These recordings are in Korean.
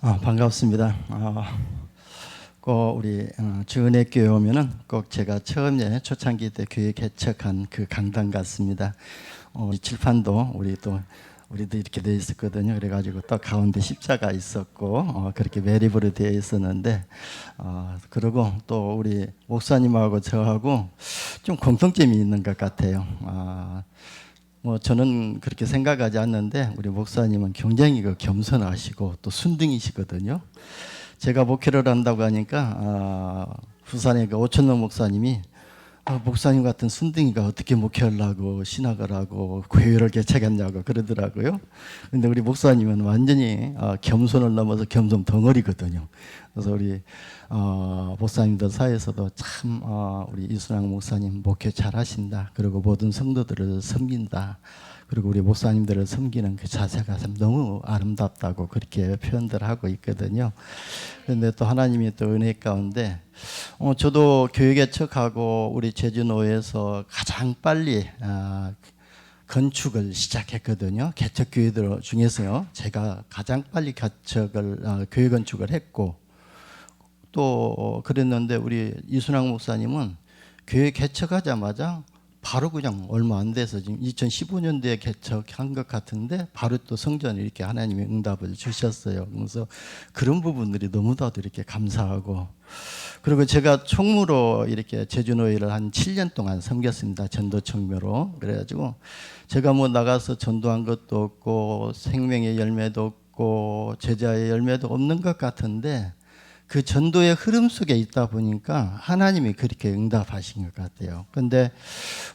반갑습니다. 꼭 우리 주은혜교회 오면은 꼭 제가 처음에 초창기 때 교회 개척한 그 강당 같습니다. 칠판도 우리도 이렇게 되어 있었거든요. 그래가지고 또 가운데 십자가 있었고 그렇게 매립으로 되어 있었는데 그리고 또 우리 목사님하고 저하고 좀 공통점이 있는 것 같아요. 저는 그렇게 생각하지 않는데 우리 목사님은 굉장히 겸손하시고 또 순둥이시거든요. 제가 목회를 한다고 하니까 부산의 오천노 목사님이 목사님 같은 순둥이가 어떻게 목회하려고 신학을 하고 교회를 개척했냐고 그러더라고요. 근데 우리 목사님은 완전히 겸손을 넘어서 겸손 덩어리거든요. 그래서 우리 목사님들 사이에서도 참 우리 이순학 목사님 목회 잘하신다. 그리고 모든 성도들을 섬긴다. 그리고 우리 목사님들을 섬기는 그 자세가 참 너무 아름답다고 그렇게 표현들 하고 있거든요. 그런데 또 하나님이 또 은혜 가운데 저도 교회 개척하고 우리 제주노회에서 가장 빨리 건축을 시작했거든요. 개척 교회들 중에서요. 제가 가장 빨리 교회 건축을 했고 또 그랬는데 우리 이순학 목사님은 교회 개척하자마자 바로 그냥 얼마 안 돼서 지금 2015년도에 개척한 것 같은데 바로 또 성전에 이렇게 하나님이 응답을 주셨어요. 그래서 그런 부분들이 너무나도 이렇게 감사하고, 그리고 제가 총무로 이렇게 제주노회를 한 7년 동안 섬겼습니다. 전도 총무로. 그래가지고 제가 나가서 전도한 것도 없고 생명의 열매도 없고 제자의 열매도 없는 것 같은데 그 전도의 흐름 속에 있다 보니까 하나님이 그렇게 응답하신 것 같아요. 그런데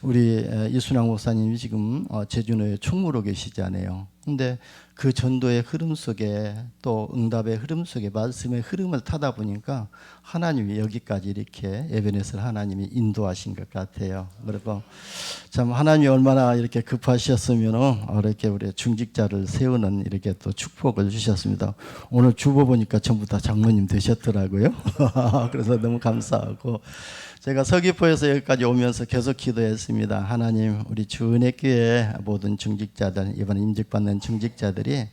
우리 이순학 목사님이 지금 제주노회 총무로 계시잖아요. 근데 그 전도의 흐름 속에 또 응답의 흐름 속에 말씀의 흐름을 타다 보니까 하나님이 여기까지 이렇게 에베네스를 하나님이 인도하신 것 같아요. 그리고 참 하나님이 얼마나 이렇게 급하셨으면 이렇게 우리 중직자를 세우는 이렇게 또 축복을 주셨습니다. 오늘 주보 보니까 전부 다 장로님 되셨더라고요. 그래서 너무 감사하고, 제가 서귀포에서 여기까지 오면서 계속 기도했습니다. 하나님, 우리 주은혜교회 모든 중직자들, 이번에 임직받는 중직자들이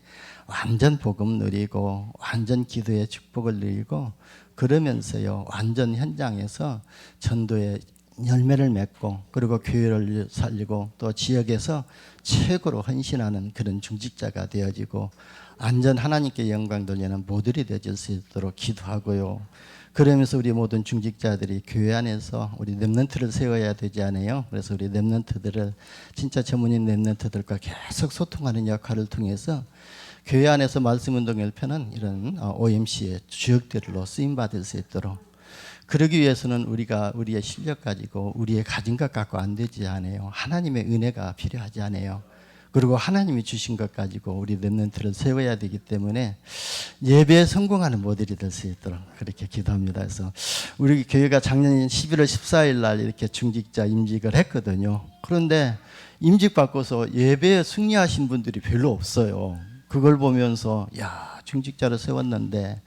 완전 복음 누리고 완전 기도의 축복을 누리고, 그러면서요 완전 현장에서 전도의 열매를 맺고 그리고 교회를 살리고 또 지역에서 최고로 헌신하는 그런 중직자가 되어지고 완전 하나님께 영광 돌리는 모델이 되어질 수 있도록 기도하고요. 그러면서 우리 모든 중직자들이 교회 안에서 우리 렘넌트를 세워야 되지 않아요? 그래서 우리 렘넌트들을 진짜 전문인 렘넌트들과 계속 소통하는 역할을 통해서 교회 안에서 말씀운동을 펴는 이런 OMC의 주역들로 쓰임받을 수 있도록, 그러기 위해서는 우리가 우리의 실력 가지고 우리의 가진 것 갖고 안 되지 않아요. 하나님의 은혜가 필요하지 않아요. 그리고 하나님이 주신 것 가지고 우리 렘넌트를 세워야 되기 때문에 예배에 성공하는 모델이 될 수 있도록 그렇게 기도합니다. 그래서 우리 교회가 작년 11월 14일 날 이렇게 중직자 임직을 했거든요. 그런데 임직 받고서 예배에 승리하신 분들이 별로 없어요. 그걸 보면서 중직자를 세웠는데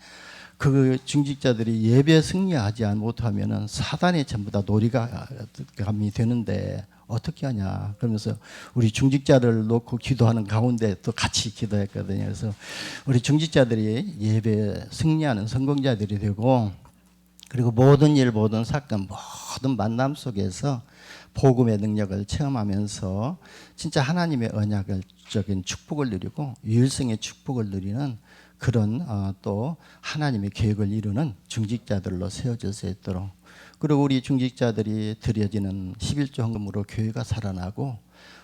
그 중직자들이 예배에 승리하지 못하면은 사단이 전부 다 놀이감이 되는데 어떻게 하냐. 그러면서 우리 중직자를 놓고 기도하는 가운데 또 같이 기도했거든요. 그래서 우리 중직자들이 예배에 승리하는 성공자들이 되고, 그리고 모든 일, 모든 사건, 모든 만남 속에서 복음의 능력을 체험하면서 진짜 하나님의 언약적인 축복을 누리고 유일성의 축복을 누리는 그런 또 하나님의 계획을 이루는 중직자들로 세워질 수 있도록, 그리고 우리 중직자들이 드려지는 11조 헌금으로 교회가 살아나고,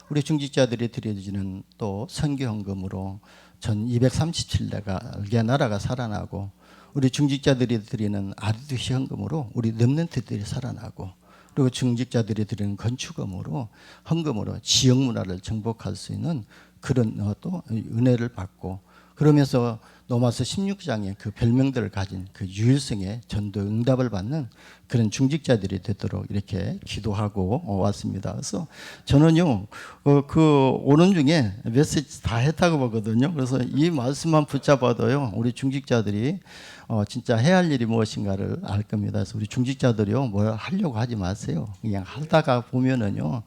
우리 중직자들이 드려지는 또 선교 헌금으로 전 237개 나라가 살아나고, 우리 중직자들이 드리는 RDC 헌금으로 우리 렘넌트들이 살아나고, 그리고 중직자들이 드리는 건축금으로 헌금으로 지역 문화를 정복할 수 있는 그런 또 은혜를 받고, 그러면서 로마서 16장의 그 별명들을 가진 그 유일성의 전도 응답을 받는 그런 중직자들이 되도록 이렇게 기도하고 왔습니다. 그래서 저는요 오는 중에 메시지 다 했다고 보거든요. 그래서 이 말씀만 붙잡아도요 우리 중직자들이 진짜 해야 할 일이 무엇인가를 알 겁니다. 그래서 우리 중직자들이요 뭘 하려고 하지 마세요. 그냥 하다가 보면은요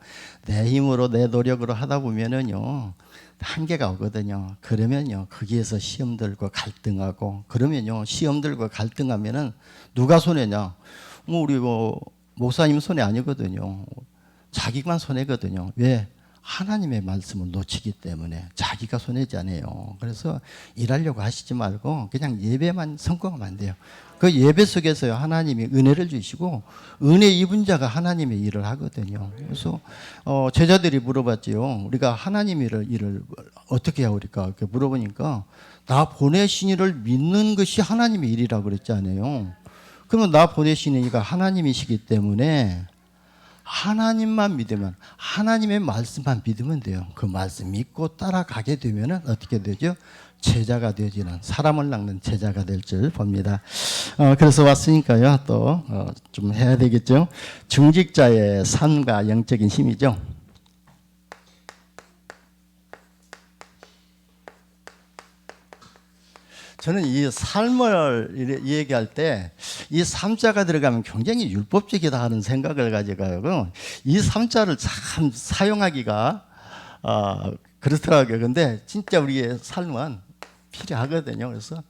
내 힘으로 내 노력으로 하다 보면은요 한계가 오거든요. 그러면요, 거기에서 시험 들고 갈등하고, 그러면요, 시험 들고 갈등하면은 누가 손해냐? 뭐 우리 목사님 손해 아니거든요. 자기만 손해거든요. 왜? 하나님의 말씀을 놓치기 때문에 자기가 손해잖아요. 그래서 일하려고 하시지 말고 그냥 예배만 성공하면 안 돼요. 그 예배 속에서 하나님이 은혜를 주시고 은혜 입은 자가 하나님의 일을 하거든요. 그래서 제자들이 물어봤지요. 우리가 하나님 일을 어떻게 하오리까? 이렇게 물어보니까 나 보내신 이를 믿는 것이 하나님의 일이라고 그랬잖아요. 그러면 나 보내신 이가 하나님이시기 때문에 하나님만 믿으면, 하나님의 말씀만 믿으면 돼요. 그 말씀 믿고 따라가게 되면 어떻게 되죠? 제자가 되지는, 사람을 낚는 제자가 될 줄 봅니다. 그래서 왔으니까요, 또 좀 해야 되겠죠. 중직자의 삶과 영적인 힘이죠. 저는 이 삶을 얘기할 때 이 삼자가 들어가면 굉장히 율법적이다 하는 생각을 가지고요. 이 삼자를 참 사용하기가 그렇더라고요. 근데 진짜 우리의 삶은 필요하거든요. 그래서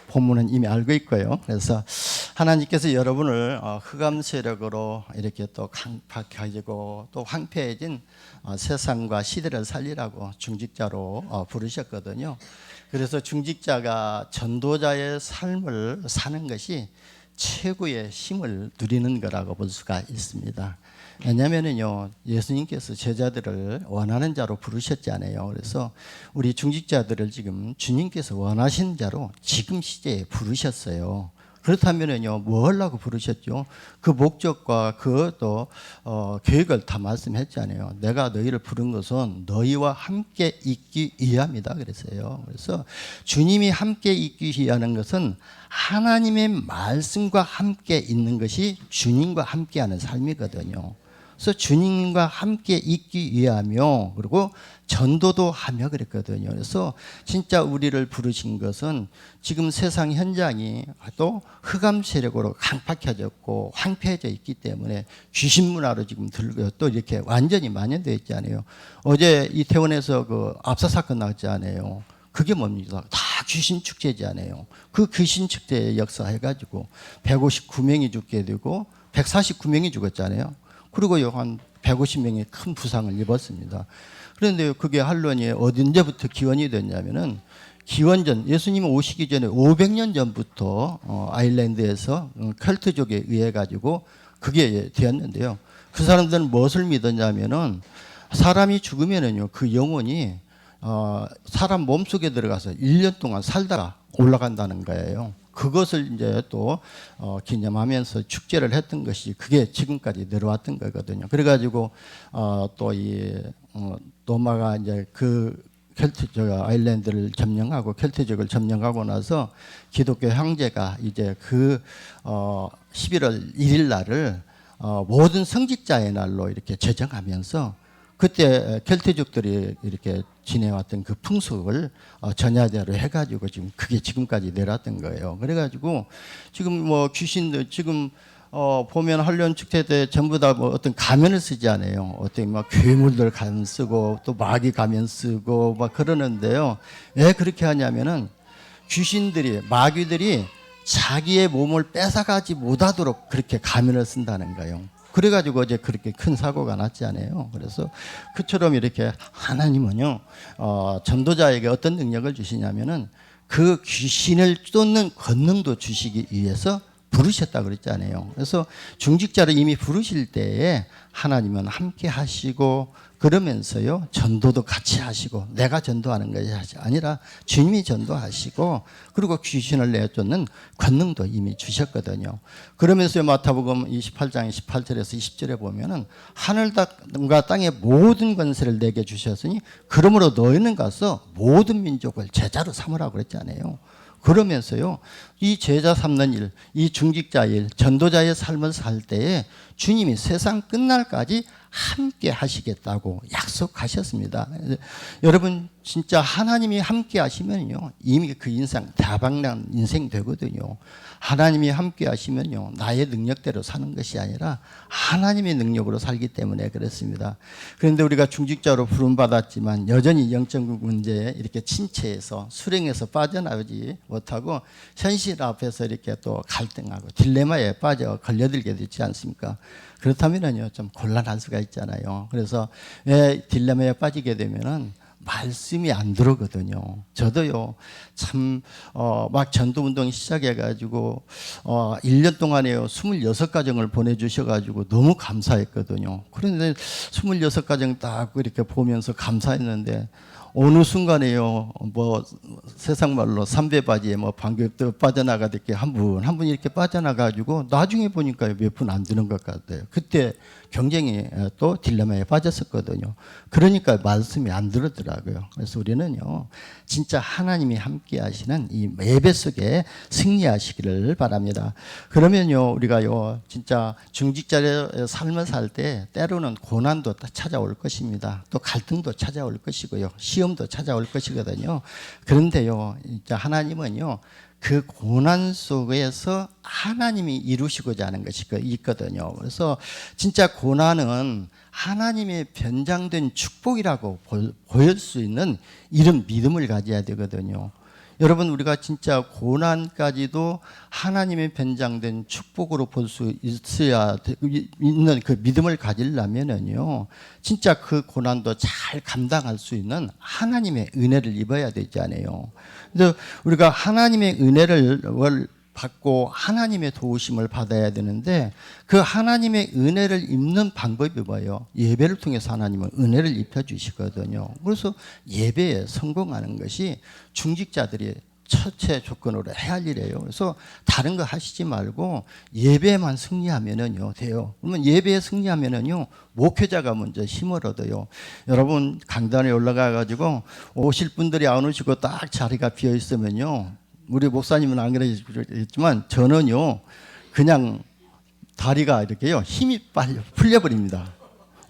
본문은 이미 알고 있고요. 그래서 하나님께서 여러분을 흑암 세력으로 이렇게 또 강팍해지고 또 황폐해진 세상과 시대를 살리라고 중직자로 부르셨거든요. 그래서 중직자가 전도자의 삶을 사는 것이 최고의 힘을 누리는 거라고 볼 수가 있습니다. 왜냐하면요, 예수님께서 제자들을 원하는 자로 부르셨잖아요. 그래서 우리 중직자들을 지금 주님께서 원하시는 자로 지금 시대에 부르셨어요. 그렇다면요, 뭐 하려고 부르셨죠? 그 목적과 그 또 계획을 다 말씀했잖아요. 내가 너희를 부른 것은 너희와 함께 있기 위함이다 그랬어요. 그래서 주님이 함께 있기 위하는 것은 하나님의 말씀과 함께 있는 것이 주님과 함께하는 삶이거든요. 그래서 주님과 함께 있기 위하며 그리고 전도도 하며 그랬거든요. 그래서 진짜 우리를 부르신 것은 지금 세상 현장이 또 흑암 세력으로 강팍해졌고 황폐해져 있기 때문에 귀신 문화로 지금 들고 또 이렇게 완전히 만연되어 있잖아요. 어제 이태원에서 그 압사 사건 나왔잖아요. 그게 뭡니까? 다 귀신 축제잖아요. 그 귀신 축제에 역사해가지고 159명이 죽게 되고 149명이 죽었잖아요. 그리고 한 150명이 큰 부상을 입었습니다. 그런데 그게 한론이 언제부터 기원이 됐냐면은 기원전, 예수님이 오시기 전에 500년 전부터 아일랜드에서 켈트족에 의해 가지고 그게 되었는데요. 그 사람들은 무엇을 믿었냐면은 사람이 죽으면은요, 그 영혼이 사람 몸속에 들어가서 1년 동안 살다가 올라간다는 거예요. 그것을 이제 또 기념하면서 축제를 했던 것이 그게 지금까지 내려왔던 거거든요. 그래가지고 또 이 로마가 이제 그 켈트족 아일랜드를 점령하고 켈트족을 점령하고 나서 기독교 형제가 이제 그 11월 1일 날을 모든 성직자의 날로 이렇게 제정하면서 그때 켈트족들이 이렇게 지내왔던 그 풍속을 전야제로 해가지고 지금 그게 지금까지 내려왔던 거예요. 그래가지고 지금 뭐 귀신들 지금 보면 한련 축제 때 전부 다 뭐 어떤 가면을 쓰지 않아요. 어떤 막 괴물들 가면 쓰고 또 마귀 가면 쓰고 막 그러는데요. 왜 그렇게 하냐면은 귀신들이 마귀들이 자기의 몸을 뺏어가지 못하도록 그렇게 가면을 쓴다는 거예요. 그래가지고 어제 그렇게 큰 사고가 났지 않아요. 그래서 그처럼 이렇게 하나님은요, 전도자에게 어떤 능력을 주시냐면은 그 귀신을 쫓는 권능도 주시기 위해서 부르셨다 그랬잖아요. 그래서 중직자를 이미 부르실 때에 하나님은 함께 하시고 그러면서요, 전도도 같이 하시고 내가 전도하는 것이 아니라 주님이 전도하시고 그리고 귀신을 내쫓는 권능도 이미 주셨거든요. 그러면서 마태복음 28장 18절에서 20절에 보면은 하늘과 땅의 모든 권세를 내게 주셨으니 그러므로 너희는 가서 모든 민족을 제자로 삼으라고 그랬잖아요. 그러면서요, 이 제자 삼는 일, 이 중직자 일, 전도자의 삶을 살 때에 주님이 세상 끝날까지 함께 하시겠다고 약속하셨습니다. 여러분 진짜 하나님이 함께 하시면요 이미 그 인생 대박난 인생 되거든요. 하나님이 함께 하시면요 나의 능력대로 사는 것이 아니라 하나님의 능력으로 살기 때문에 그렇습니다. 그런데 우리가 중직자로 부름받았지만 여전히 영적 문제에 이렇게 침체해서 수렁에서 빠져나오지 못하고 현실 앞에서 이렇게 또 갈등하고 딜레마에 빠져 걸려들게 되지 않습니까? 그렇다면요 좀 곤란할 수가 있잖아요. 그래서 왜 딜레마에 빠지게 되면은 말씀이 안 들어오거든요. 저도요 참 막 전도운동 시작해가지고 1년 동안에요 26가정을 보내주셔가지고 너무 감사했거든요. 그런데 26가정 딱 이렇게 보면서 감사했는데 어느 순간에요 뭐 세상 말로 삼배바지에 뭐 방귀도 빠져나가듯이 한 분 이렇게 빠져나가지고 나중에 보니까 몇 분 안 되는 것 같아요. 그때 경쟁이 또 딜레마에 빠졌었거든요. 그러니까 말씀이 안 들었더라고요. 그래서 우리는요 진짜 하나님이 함께 하시는 이 예배 속에 승리하시기를 바랍니다. 그러면요 우리가요 진짜 중직자의 삶을 살 때 때로는 고난도 찾아올 것입니다. 또 갈등도 찾아올 것이고요. 시험도 찾아올 것이거든요. 그런데요 진짜 하나님은요 그 고난 속에서 하나님이 이루시고자 하는 것이 있거든요. 그래서 진짜 고난은 하나님의 변장된 축복이라고 보일 수 있는 이런 믿음을 가져야 되거든요. 여러분 우리가 진짜 고난까지도 하나님의 변장된 축복으로 볼 수 있어야 있는 그 믿음을 가지려면은요 진짜 그 고난도 잘 감당할 수 있는 하나님의 은혜를 입어야 되잖아요. 그래서 우리가 하나님의 은혜를 받고 하나님의 도우심을 받아야 되는데 그 하나님의 은혜를 입는 방법이 뭐예요? 예배를 통해서 하나님은 은혜를 입혀주시거든요. 그래서 예배에 성공하는 것이 중직자들이 첫째 조건으로 해야 할 일이에요. 그래서 다른 거 하시지 말고 예배만 승리하면은요 돼요. 그러면 예배에 승리하면은요 목회자가 먼저 힘을 얻어요. 여러분 강단에 올라가 가지고 오실 분들이 안 오시고 딱 자리가 비어 있으면요 우리 목사님은 안 그러겠지만 저는요 그냥 다리가 이렇게요 힘이 빨리 풀려버립니다.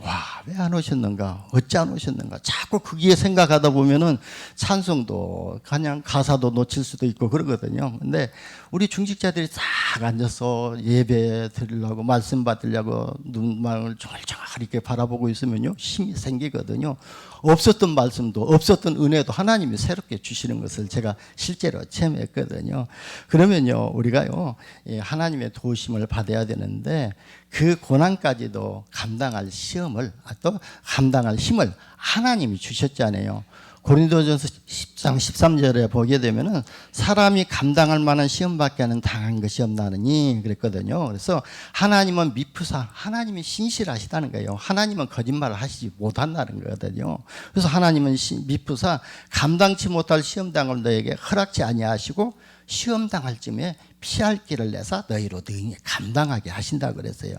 와, 왜 안 오셨는가? 어찌 안 오셨는가? 자꾸 거기에 생각하다 보면은 찬송도 그냥 가사도 놓칠 수도 있고 그러거든요. 근데 우리 중직자들이 딱 앉아서 예배 드리려고 말씀 받으려고 눈망울 졸졸 이렇게 바라보고 있으면요 힘이 생기거든요. 없었던 말씀도 없었던 은혜도 하나님이 새롭게 주시는 것을 제가 실제로 체험했거든요. 그러면요 우리가요 하나님의 도우심을 받아야 되는데 그 고난까지도 감당할 시험을 또 감당할 힘을 하나님이 주셨잖아요. 고린도전서 10장 13절에 보게 되면은 사람이 감당할 만한 시험밖에는 당한 것이 없나니 그랬거든요. 그래서 하나님은 미프사 하나님이 신실하시다는 거예요. 하나님은 거짓말을 하시지 못한다는 거거든요. 그래서 하나님은 미프사 감당치 못할 시험 당을 너에게 허락지 아니하시고 시험 당할 쯤에 피할 길을 내서 너희로 능히 감당하게 하신다고 그랬어요.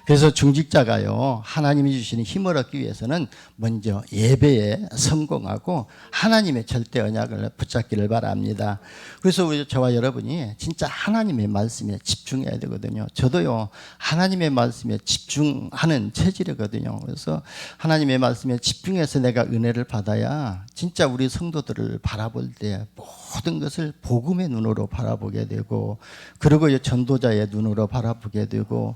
그래서 중직자가요 하나님이 주시는 힘을 얻기 위해서는 먼저 예배에 성공하고 하나님의 절대 언약을 붙잡기를 바랍니다. 그래서 우리 저와 여러분이 진짜 하나님의 말씀에 집중해야 되거든요. 저도요 하나님의 말씀에 집중하는 체질이거든요. 그래서 하나님의 말씀에 집중해서 내가 은혜를 받아야 진짜 우리 성도들을 바라볼 때 모든 것을 복음의 눈으로 바라보게 되고 그리고 전도자의 눈으로 바라보게 되고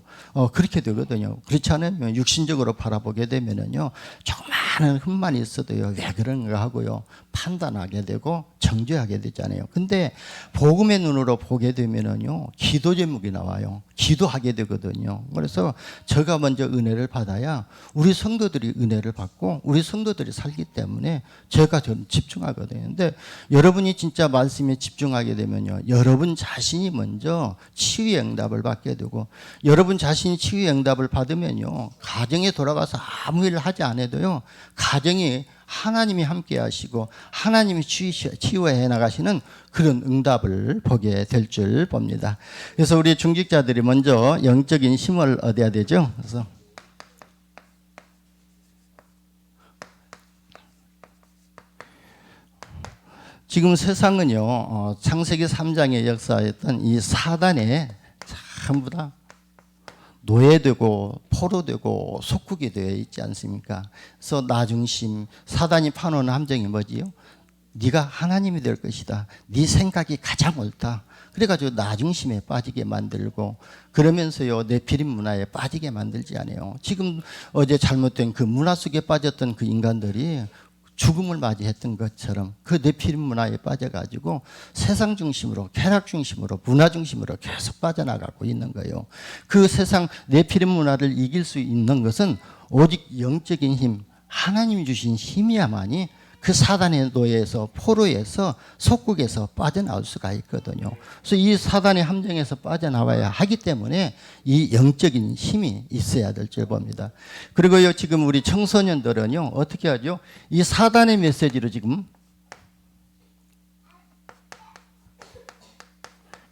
그렇게 되거든요. 그렇지 않으면 육신적으로 바라보게 되면은요 조그마한 흠만 있어도요 왜 그런가 하고요 판단하게 되고 정죄하게 되잖아요. 근데 복음의 눈으로 보게 되면은요 기도 제목이 나와요. 기도하게 되거든요. 그래서 제가 먼저 은혜를 받아야 우리 성도들이 은혜를 받고 우리 성도들이 살기 때문에 제가 좀 집중하거든요. 근데 여러분이 진짜 말씀에 집중하게 되면요 여러분 자신이 먼저 치유의 응답을 받게 되고 여러분 자신이 치유의 응답을 받으면요 가정에 돌아가서 아무 일을 하지 않아도요 가정이 하나님이 함께 하시고 하나님이 치유해 나가시는 그런 응답을 보게 될 줄 봅니다. 그래서 우리 중직자들이 먼저 영적인 힘을 얻어야 되죠. 그래서 지금 세상은요 창세기 3장의 역사였던 이 사단의 전부 다 노예되고 포로되고 속국이 되어 있지 않습니까? 그래서 나 중심, 사단이 파놓은 함정이 뭐지요? 네가 하나님이 될 것이다. 네 생각이 가장 옳다. 그래가지고 나 중심에 빠지게 만들고, 그러면서요 네피림 문화에 빠지게 만들지 않아요. 지금 어제 잘못된 그 문화 속에 빠졌던 그 인간들이 죽음을 맞이했던 것처럼 그 네피림 문화에 빠져가지고 세상 중심으로, 쾌락 중심으로, 문화 중심으로 계속 빠져나가고 있는 거예요. 그 세상 네피림 문화를 이길 수 있는 것은 오직 영적인 힘, 하나님이 주신 힘이야만이 그 사단의 노예에서, 포로에서, 속국에서 빠져나올 수가 있거든요. 그래서 이 사단의 함정에서 빠져나와야 하기 때문에 이 영적인 힘이 있어야 될 줄 봅니다. 그리고요, 지금 우리 청소년들은요, 어떻게 하죠? 이 사단의 메시지로 지금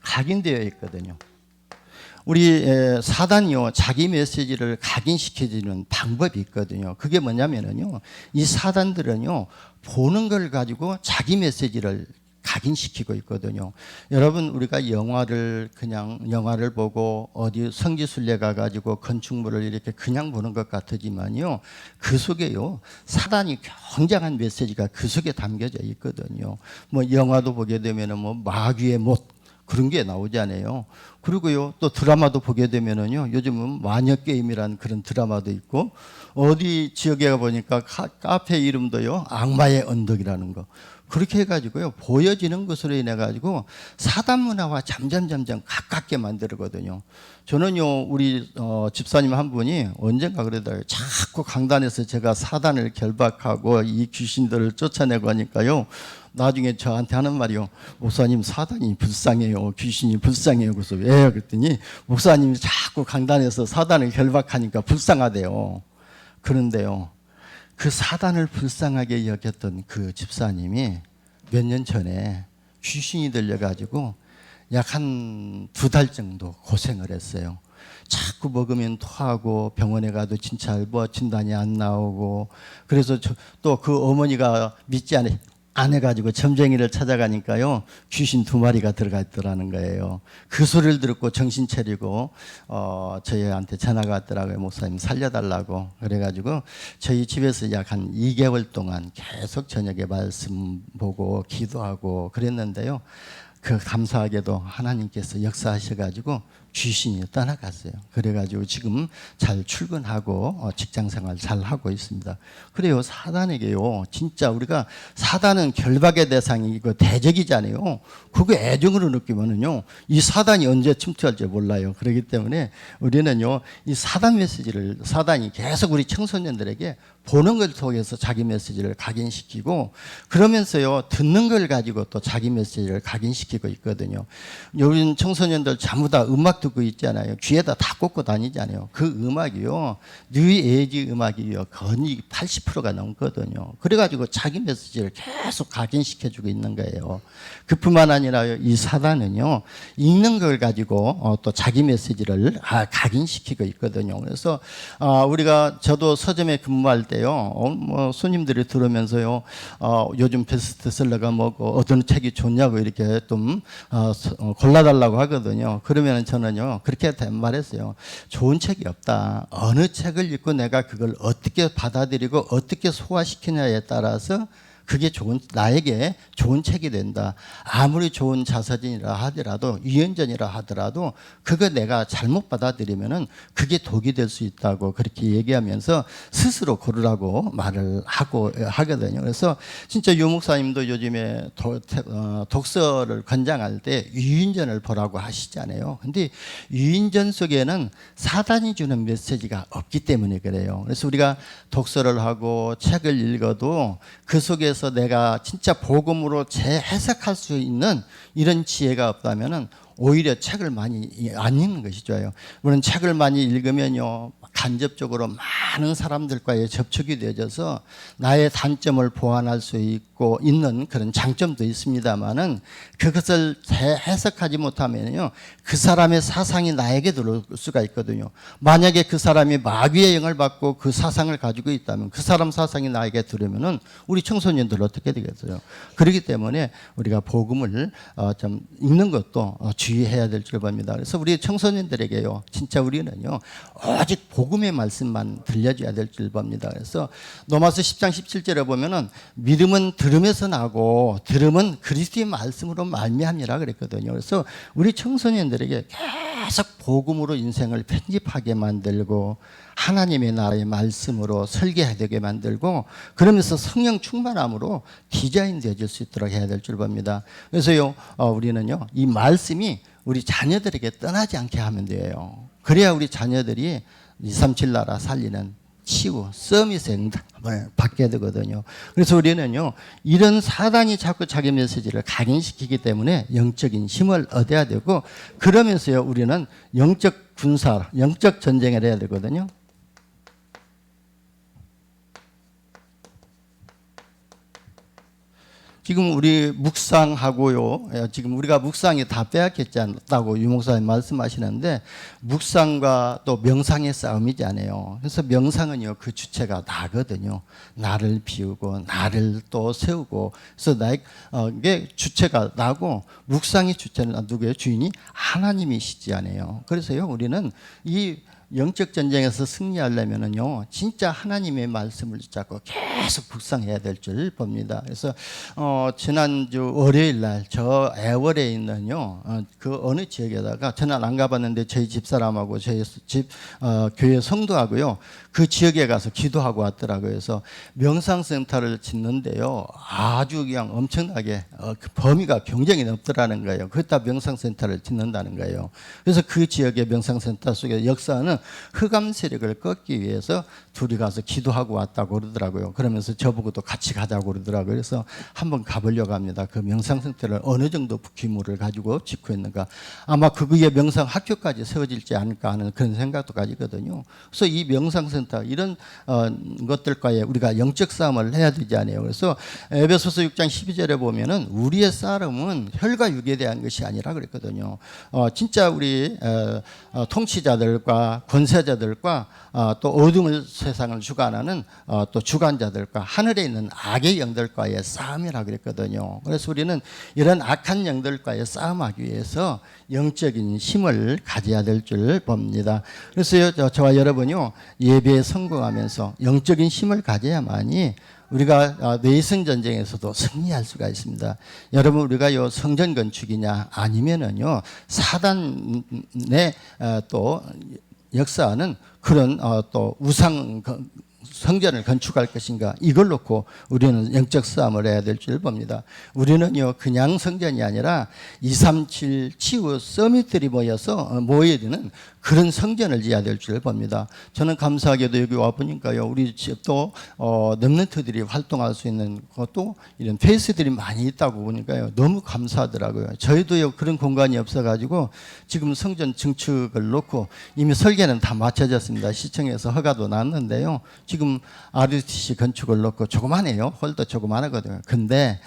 각인되어 있거든요. 우리 사단이요, 자기 메시지를 각인시켜주는 방법이 있거든요. 그게 뭐냐면요, 이 사단들은요, 보는 걸 가지고 자기 메시지를 각인시키고 있거든요. 여러분, 우리가 영화를 보고 어디 성지순례 가가지고 건축물을 이렇게 그냥 보는 것 같지만요, 그 속에요, 사단이 굉장한 메시지가 그 속에 담겨져 있거든요. 뭐 영화도 보게 되면은 뭐 마귀의 못, 그런 게 나오잖아요. 그리고요, 또 드라마도 보게 되면은요, 요즘은 마녀게임이라는 그런 드라마도 있고, 어디 지역에 가보니까 카페 이름도요, 악마의 언덕이라는 거. 그렇게 해가지고요, 보여지는 것으로 인해가지고 사단 문화와 점점 가깝게 만들거든요. 저는요, 우리 집사님 한 분이 언젠가 그러더라고요. 자꾸 강단에서 제가 사단을 결박하고 이 귀신들을 쫓아내고 하니까요, 나중에 저한테 하는 말이요, 목사님 사단이 불쌍해요, 귀신이 불쌍해요. 그래서 왜요? 그랬더니 목사님이 자꾸 강단에서 사단을 결박하니까 불쌍하대요. 그런데요, 그 사단을 불쌍하게 여겼던 그 집사님이 몇 년 전에 귀신이 들려가지고 약 한 2달 정도 고생을 했어요. 자꾸 먹으면 토하고 병원에 가도 진찰 진단이 안 나오고, 그래서 또 그 어머니가 믿지 안 해가지고 점쟁이를 찾아가니까요, 귀신 2마리가 들어가 있더라는 거예요. 그 소리를 듣고 정신 차리고 저희한테 전화가 왔더라고요. 목사님 살려달라고. 그래가지고 저희 집에서 약 한 2개월 동안 계속 저녁에 말씀 보고 기도하고 그랬는데요, 그 감사하게도 하나님께서 역사하셔가지고 귀신이 떠나갔어요. 그래가지고 지금 잘 출근하고 직장생활 잘 하고 있습니다. 그래요, 사단에게요, 진짜 우리가, 사단은 결박의 대상이고 대적이잖아요. 그거 애정으로 느끼면은요, 이 사단이 언제 침투할지 몰라요. 그렇기 때문에 우리는요, 이 사단 메시지를, 사단이 계속 우리 청소년들에게 보는 걸 통해서 자기 메시지를 각인시키고, 그러면서요, 듣는 걸 가지고 또 자기 메시지를 각인시키고 있거든요. 요즘 청소년들 전부 다 음악 듣고 있잖아요. 귀에다 다 꽂고 다니잖아요. 그 음악이요, 뉴 에이지 음악이요, 거의 80%가 넘거든요. 그래가지고 자기 메시지를 계속 각인시켜주고 있는 거예요. 그뿐만 아니라 이 사단은요, 읽는 걸 가지고 또 자기 메시지를 각인시키고 있거든요. 그래서 우리가, 저도 서점에 근무할 때요, 뭐 손님들이 들으면서요, 요즘 베스트셀러가 뭐고 어떤 책이 좋냐고 이렇게 좀 골라달라고 하거든요. 그러면 저는요, 그렇게 말했어요. 좋은 책이 없다. 어느 책을 읽고 내가 그걸 어떻게 받아들이고 어떻게 소화시키냐에 따라서 그게 나에게 좋은 책이 된다. 아무리 좋은 자서전이라 하더라도, 유연전이라 하더라도 그거 내가 잘못 받아들이면은 그게 독이 될 수 있다고 그렇게 얘기하면서 스스로 고르라고 말을 하거든요. 그래서 진짜 유 목사님도 요즘에 독서를 권장할 때 유인전을 보라고 하시잖아요. 근데 유인전 속에는 사단이 주는 메시지가 없기 때문에 그래요. 그래서 우리가 독서를 하고 책을 읽어도 그 속에서 내가 진짜 복음으로 재해석할 수 있는 이런 지혜가 없다면은 오히려 책을 많이 안 읽는 것이 좋아요. 물론 책을 많이 읽으면요, 간접적으로 많은 사람들과의 접촉이 되어져서 나의 단점을 보완할 수 있는 그런 장점도 있습니다만은, 그것을 재해석하지 못하면요, 그 사람의 사상이 나에게 들어올 수가 있거든요. 만약에 그 사람이 마귀의 영을 받고 그 사상을 가지고 있다면, 그 사람 사상이 나에게 들으면은 우리 청소년들 어떻게 되겠어요? 그렇기 때문에 우리가 복음을 좀 읽는 것도 주의해야 될 줄 봅니다. 그래서 우리 청소년들에게요, 진짜 우리는요, 오직 복음의 말씀만 들려줘야 될 줄 봅니다. 그래서 로마서 10장 17절에 보면은 믿음은 들음에서 나고 들음은 그리스도의 말씀으로 말미암이라 그랬거든요. 그래서 우리 청소년들에게 계속 복음으로 인생을 편집하게 만들고 하나님의 나라의 말씀으로 설계되게 만들고 그러면서 성령 충만함으로 디자인 되어질 수 있도록 해야 될 줄 봅니다. 그래서요, 우리는요, 이 말씀이 우리 자녀들에게 떠나지 않게 하면 돼요. 그래야 우리 자녀들이 237 나라 살리는 치유, 서밋의 응답을 받게 되거든요. 그래서 우리는요, 이런 사단이 자꾸 자기 메시지를 각인시키기 때문에 영적인 힘을 얻어야 되고, 그러면서요, 우리는 영적 군사, 영적 전쟁을 해야 되거든요. 지금 우리 묵상하고요. 지금 우리가 묵상이 다 빼앗겼지 않다고 유 목사님 말씀하시는데, 묵상과 또 명상의 싸움이지 않아요. 그래서 명상은요, 그 주체가 나거든요. 나를 비우고 나를 또 세우고, 그래서 나에게 주체가 나고, 묵상의 주체는 누구예요? 주인이 하나님이시지 않아요. 그래서요, 우리는 이 영적 전쟁에서 승리하려면은요, 진짜 하나님의 말씀을 붙잡고 계속 묵상해야 될 줄 봅니다. 그래서 지난주 월요일 날 저 애월에 있는요, 그 어느 지역에다가 저는 안 가봤는데 저희 집사람하고 저희 집 교회 성도하고요, 그 지역에 가서 기도하고 왔더라고요. 그래서 명상센터를 짓는데요, 아주 그냥 엄청나게 그 범위가 굉장히 넓더라는 거예요. 그기다 명상센터를 짓는다는 거예요. 그래서 그 지역의 명상센터 속에 역사는 흑암 세력을 꺾기 위해서 둘이 가서 기도하고 왔다고 그러더라고요. 그러면서 저보고도 같이 가자고 그러더라고요. 그래서 한번 가보려고 합니다. 그 명상센터를 어느 정도 규모를 가지고 짓고 있는가. 아마 그거에 명상 학교까지 세워질지 않을까 하는 그런 생각도 가지거든요. 그래서 이 명상센터 이런 것들과의 우리가 영적 싸움을 해야 되지 않아요. 그래서 에베소서 6장 12절에 보면은 우리의 싸움은 혈과 육에 대한 것이 아니라 그랬거든요. 진짜 우리 통치자들과 권세자들과 또 어둠의 세상을 주관하는 또 주관자들과 하늘에 있는 악의 영들과의 싸움이라 그랬거든요. 그래서 우리는 이런 악한 영들과의 싸움하기 위해서 영적인 힘을 가져야 될 줄 봅니다. 그래서 저와 여러분요, 예배에 성공하면서 영적인 힘을 가져야만이 우리가 내성 전쟁에서도 승리할 수가 있습니다. 여러분, 우리가 요 성전 건축이냐 아니면은요, 사단의 또 역사하는 그런 또 우상 성전을 건축할 것인가, 이걸 놓고 우리는 영적 싸움을 해야 될 줄 봅니다. 우리는요, 그냥 성전이 아니라 237 치유 서밋들이 모여야 되는 그런 성전을 지어야 될 줄 봅니다. 저는 감사하게도 여기 와보니까요, 우리 집도 렘넌트들이 활동할 수 있는 것도 이런 페이스들이 많이 있다고 보니까요, 너무 감사하더라고요. 저희도요, 그런 공간이 없어가지고 지금 성전 증축을 놓고 이미 설계는 다 마쳐졌습니다. 시청에서 허가도 났는데요, 지금 RUTC 건축을 놓고 조그만해요. 홀도 조그만하거든요. 근데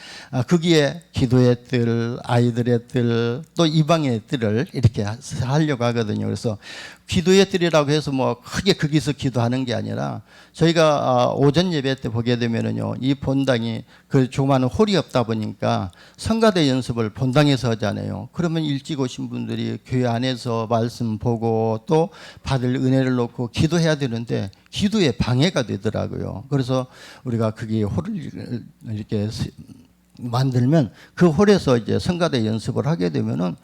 거기에 기도의 뜰, 아이들의 뜰, 또 이방의 뜰을 이렇게 하려고 하거든요. 그래서 기도의 뜰이라고 해서 뭐 크게 거기서 기도하는 게 아니라, 저희가 오전 예배 때 보게 되면은요, 이 본당이 그 조그마한 홀이 없다 보니까 성가대 연습을 본당에서 하잖아요. 그러면 일찍 오신 분들이 교회 안에서 말씀 보고 또 받을 은혜를 놓고 기도해야 되는데 기도에 방해가 되더라고요. 그래서 우리가 거기에 홀을 이렇게 만들면 그 홀에서 이제 성가대 연습을 하게 되면은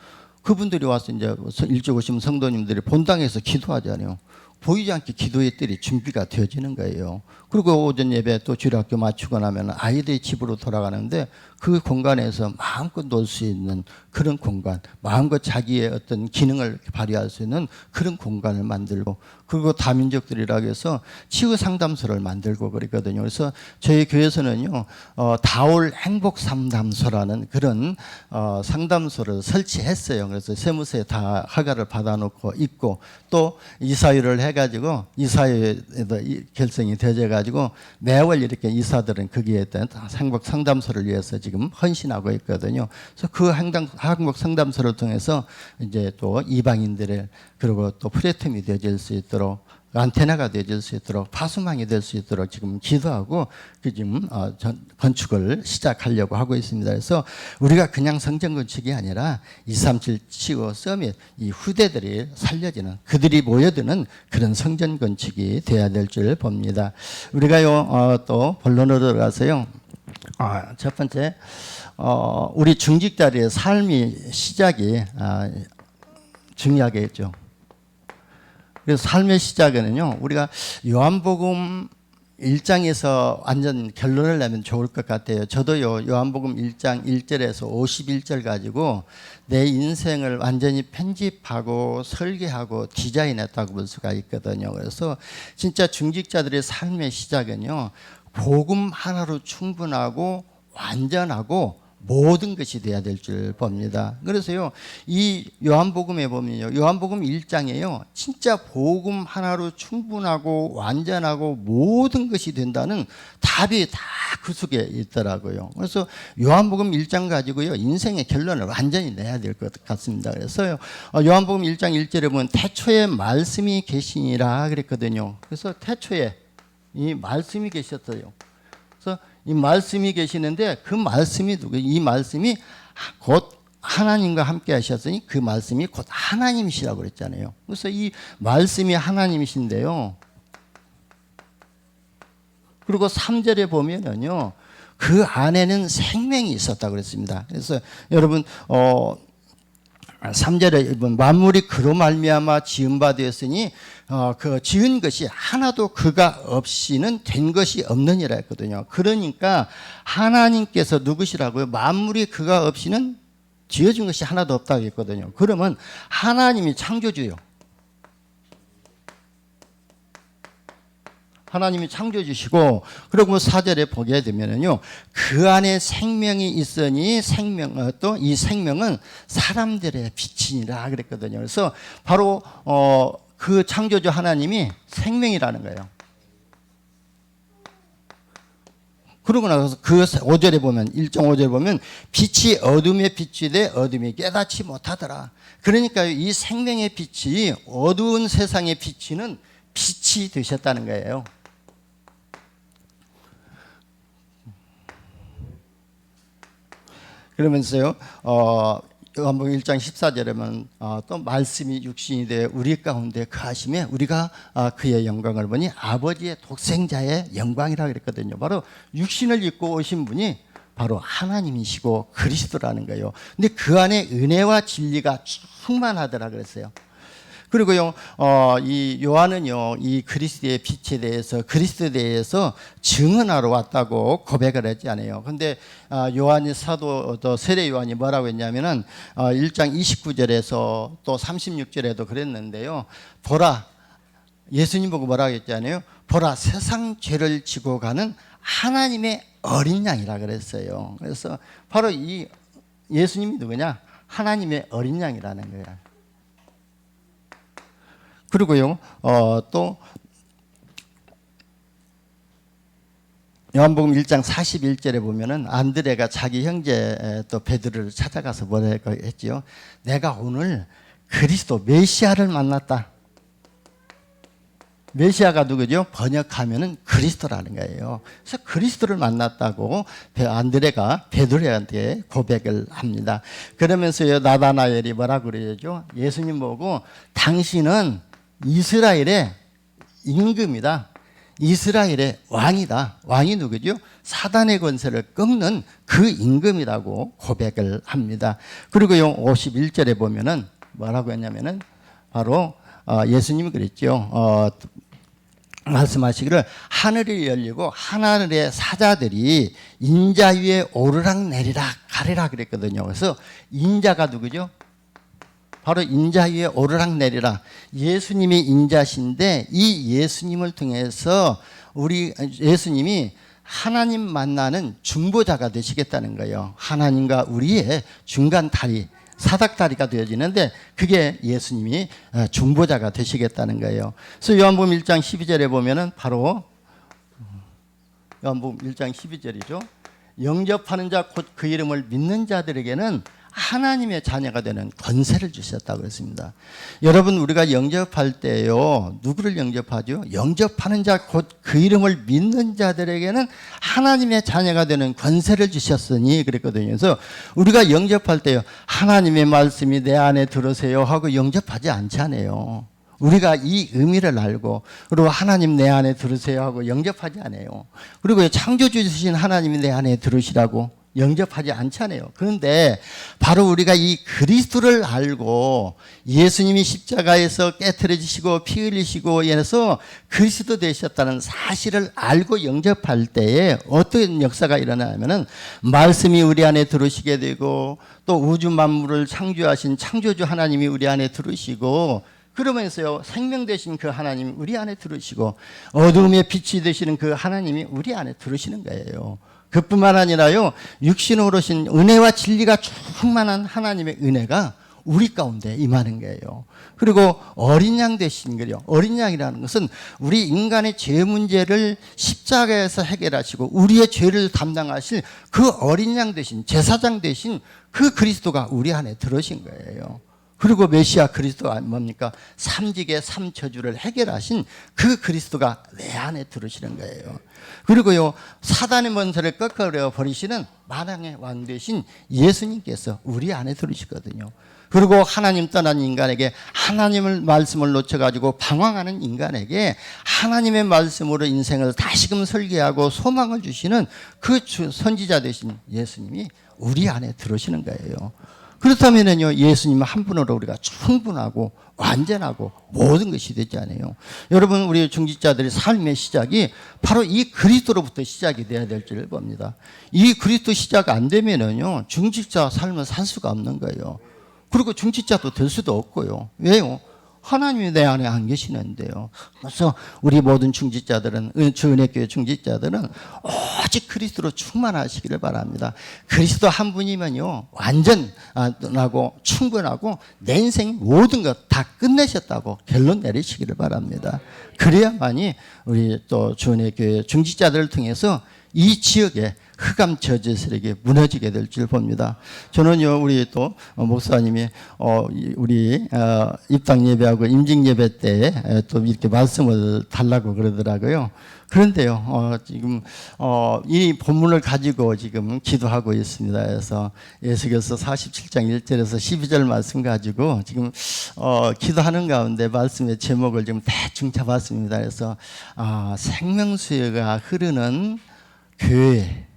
그분들이 와서 이제 일찍 오시면 성도님들이 본당에서 기도하잖아요. 보이지 않게 기도의 뜰이 준비가 되어지는 거예요. 그리고 오전 예배 또 주일학교 마치고 나면 아이들이 집으로 돌아가는데 그 공간에서 마음껏 놀 수 있는 그런 공간, 마음껏 자기의 어떤 기능을 발휘할 수 있는 그런 공간을 만들고, 그리고 다민족들이라고 해서 치유 상담소를 만들고 그랬거든요. 그래서 저희 교회에서는요, 다올 행복 상담소라는 그런 상담소를 설치했어요. 그래서 세무서에 다 허가를 받아놓고 있고, 또 이사회를 해가지고 이사회에도 결성이 되어가지고 매월 이렇게 이사들은 거기에 대한 행복 상담소를 위해서 지금 헌신하고 있거든요. 그래서 그 행복 상담소를 통해서 이제 또 이방인들의, 그리고 또 플랫폼이 되어질 수 있도록 안테나가 되어질 수 있도록, 파수망이 될 수 있도록 지금 기도하고 지금 건축을 시작하려고 하고 있습니다. 그래서 우리가 그냥 성전 건축이 아니라 237 치고 서밋 이 후대들이 살려지는, 그들이 모여드는 그런 성전 건축이 되어야 될 줄 봅니다. 우리가요 또 본론으로 들어가서요. 첫 번째 우리 중직자들의 삶이 시작이 중요하겠죠. 그래서 삶의 시작에는요, 우리가 요한복음 1장에서 완전 결론을 내면 좋을 것 같아요. 저도요, 요한복음 1장 1절에서 51절 가지고 내 인생을 완전히 편집하고 설계하고 디자인했다고 볼 수가 있거든요. 그래서 진짜 중직자들의 삶의 시작은요, 복음 하나로 충분하고 완전하고 모든 것이 돼야 될 줄 봅니다. 그래서요, 이 요한복음에 보면요, 요한복음 1장에요, 진짜 복음 하나로 충분하고 완전하고 모든 것이 된다는 답이 다 그 속에 있더라고요. 그래서 요한복음 1장 가지고요, 인생의 결론을 완전히 내야 될 것 같습니다. 그래서요, 요한복음 1장 1절에 보면 태초에 말씀이 계시니라 그랬거든요. 그래서 태초에 이 말씀이 계셨어요. 그래서 이 말씀이 계시는데 그 말씀이 누구? 이 말씀이 곧 하나님과 함께 하셨으니 그 말씀이 곧 하나님이시라고 그랬잖아요. 그래서 이 말씀이 하나님이신데요. 그리고 3절에 보면은요, 그 안에는 생명이 있었다고 그랬습니다. 그래서 여러분 3절에 만물이 그로 말미암아 지은 바 되었으니 그 지은 것이 하나도 그가 없이는 된 것이 없느니라 했거든요. 그러니까 하나님께서 누구시라고요? 만물이 그가 없이는 지어진 것이 하나도 없다고 했거든요. 그러면 하나님이 창조주요. 하나님이 창조주시고, 그리고 4절에 보게 되면은요, 그 안에 생명이 있으니 또 이 생명은 사람들의 빛이니라 그랬거든요. 그래서 바로 그 창조주 하나님이 생명이라는 거예요. 그러고 나서 그 5절에 보면 1.5절에 보면 빛이 어둠에 비추되 어둠이 깨닫지 못하더라. 그러니까 이 생명의 빛이 어두운 세상에 비치는 빛이 되셨다는 거예요. 그러면서요, 요한복음 1장 14절에는 또 말씀이 육신이 되어 우리 가운데 거하심에 우리가 그의 영광을 보니 아버지의 독생자의 영광이라고 그랬거든요. 바로 육신을 입고 오신 분이 바로 하나님이시고 그리스도라는 거예요. 근데 그 안에 은혜와 진리가 충만하더라 그랬어요. 그리고요, 이 요한은요, 이 그리스도의 빛에 대해서, 그리스도에 대해서 증언하러 왔다고 고백을 하지 않아요. 근데 요한이 사도, 또 세례 요한이 뭐라고 했냐면은 1장 29절에서 또 36절에도 그랬는데요. 보라, 예수님 보고 뭐라고 했잖아요. 보라, 세상 죄를 지고 가는 하나님의 어린 양이라 그랬어요. 그래서 바로 이 예수님이 누구냐? 하나님의 어린 양이라는 거예요. 그리고요, 또 요한복음 1장 41절에 보면은 안드레가 자기 형제 또 베드로를 찾아가서 뭐라고 했지요? 내가 오늘 그리스도 메시아를 만났다. 메시아가 누구죠? 번역하면은 그리스도라는 거예요. 그래서 그리스도를 만났다고 안드레가 베드로한테 고백을 합니다. 그러면서요, 나다나엘이 뭐라고 그러죠? 예수님 보고 당신은 이스라엘의 임금이다. 이스라엘의 왕이다. 왕이 누구죠? 사단의 권세를 꺾는 그 임금이라고 고백을 합니다. 그리고요, 51절에 보면은 뭐라고 했냐면은 바로 예수님이 그랬죠. 말씀하시기를 하늘이 열리고 하늘의 사자들이 인자 위에 오르락 내리락 가리라 그랬거든요. 그래서 인자가 누구죠? 바로 인자 위에 오르락 내리락. 예수님이 인자신데 이 예수님을 통해서 우리 예수님이 하나님 만나는 중보자가 되시겠다는 거예요. 하나님과 우리의 중간 다리, 사닥다리가 되어지는데 그게 예수님이 중보자가 되시겠다는 거예요. 그래서 요한복음 1장 12절에 보면은 바로 요한복음 1장 12절이죠. 영접하는 자 곧 그 이름을 믿는 자들에게는 하나님의 자녀가 되는 권세를 주셨다고 했습니다. 여러분, 우리가 영접할 때요, 누구를 영접하죠? 영접하는 자, 곧 그 이름을 믿는 자들에게는 하나님의 자녀가 되는 권세를 주셨으니 그랬거든요. 그래서 우리가 영접할 때요, 하나님의 말씀이 내 안에 들으세요 하고 영접하지 않잖아요. 우리가 이 의미를 알고, 그리고 하나님 내 안에 들으세요 하고 영접하지 않아요. 그리고 창조주 주신 하나님이 내 안에 들으시라고 영접하지 않잖아요. 그런데 바로 우리가 이 그리스도를 알고 예수님이 십자가에서 깨트려지시고 피 흘리시고 해서 그리스도 되셨다는 사실을 알고 영접할 때에 어떤 역사가 일어나냐면은 말씀이 우리 안에 들으시게 되고, 또 우주 만물을 창조하신 창조주 하나님이 우리 안에 들으시고, 그러면서요, 생명 되신 그 하나님이 우리 안에 들으시고, 어둠의 빛이 되시는 그 하나님이 우리 안에 들으시는 거예요. 그뿐만 아니라요, 육신으로 오신 은혜와 진리가 충만한 하나님의 은혜가 우리 가운데 임하는 거예요. 그리고 어린 양 되신 거요. 어린 양이라는 것은 우리 인간의 죄 문제를 십자가에서 해결하시고 우리의 죄를 담당하실 그 어린 양 되신, 제사장 되신 그 그리스도가 우리 안에 들으신 거예요. 그리고 메시아 그리스도가 뭡니까? 삼직의 삼처주를 해결하신 그 그리스도가 내 안에 들으시는 거예요. 그리고요, 사단의 먼저를 꺾어려 버리시는 만왕의 왕 되신 예수님께서 우리 안에 들으시거든요. 그리고 하나님 떠난 인간에게, 하나님의 말씀을 놓쳐가지고 방황하는 인간에게 하나님의 말씀으로 인생을 다시금 설계하고 소망을 주시는 그 선지자 되신 예수님이 우리 안에 들으시는 거예요. 그렇다면요, 예수님 한 분으로 우리가 충분하고 완전하고 모든 것이 되지 않아요. 여러분, 우리 중직자들의 삶의 시작이 바로 이 그리스도로부터 시작이 돼야 될 줄 봅니다. 이 그리스도 시작 안 되면은요, 중직자 삶을 살 수가 없는 거예요. 그리고 중직자도 될 수도 없고요. 왜요? 하나님이 내 안에 안 계시는데요. 그래서 우리 모든 중직자들은, 주은혜교회 중직자들은 오직 그리스도로 충만하시기를 바랍니다. 그리스도 한 분이면요, 완전하고 충분하고 내 인생 모든 것 다 끝내셨다고 결론 내리시기를 바랍니다. 그래야만이 우리 또 주은혜교회 중직자들을 통해서 이 지역에 흑암 저주세력이 무너지게 될 줄 봅니다. 저는요, 우리 또 목사님이 우리 입당 예배하고 임직 예배 때 또 이렇게 말씀을 달라고 그러더라고요. 그런데요, 지금 이 본문을 가지고 지금 기도하고 있습니다. 그래서 에스겔서 47장 1절에서 12절 말씀 가지고 지금 기도하는 가운데 말씀의 제목을 지금 대충 잡았습니다. 그래서 생명수가 흐르는 교회,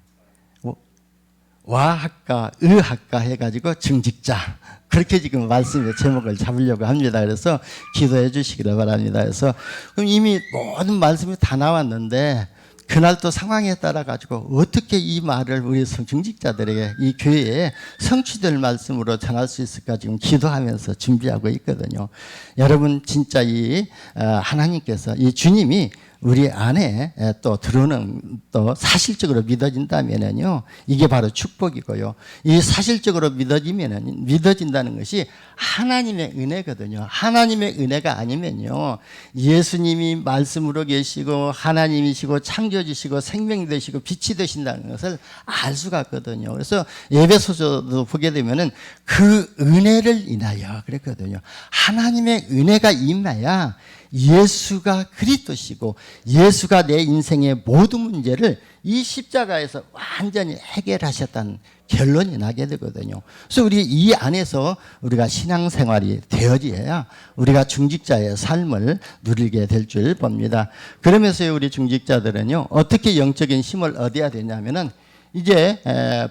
와학과, 의학과 해가지고 중직자, 그렇게 지금 말씀의 제목을 잡으려고 합니다. 그래서 기도해 주시기를 바랍니다. 그래서 그럼 이미 모든 말씀이 다 나왔는데, 그날 또 상황에 따라 가지고 어떻게 이 말을 우리 중직자들에게 이 교회에 성취될 말씀으로 전할 수 있을까 지금 기도하면서 준비하고 있거든요. 여러분, 진짜 이 하나님께서, 이 주님이 우리 안에 또 들어오는, 또 사실적으로 믿어진다면요, 이게 바로 축복이고요. 이 사실적으로 믿어진다는 것이 하나님의 은혜거든요. 하나님의 은혜가 아니면요, 예수님이 말씀으로 계시고 하나님이시고 창조주시고 생명이 되시고 빛이 되신다는 것을 알 수가 없거든요. 그래서 에베소서도 보게 되면은 그 은혜를 인하여 그랬거든요. 하나님의 은혜가 임해야 예수가 그리스도시고 예수가 내 인생의 모든 문제를 이 십자가에서 완전히 해결하셨다는 결론이 나게 되거든요. 그래서 우리 이 안에서 우리가 신앙생활이 되어져야 우리가 중직자의 삶을 누리게 될 줄 봅니다. 그러면서 우리 중직자들은요, 어떻게 영적인 힘을 얻어야 되냐면은 이제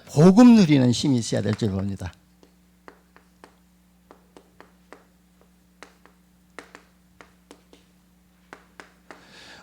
복음 누리는 힘이 있어야 될 줄 봅니다.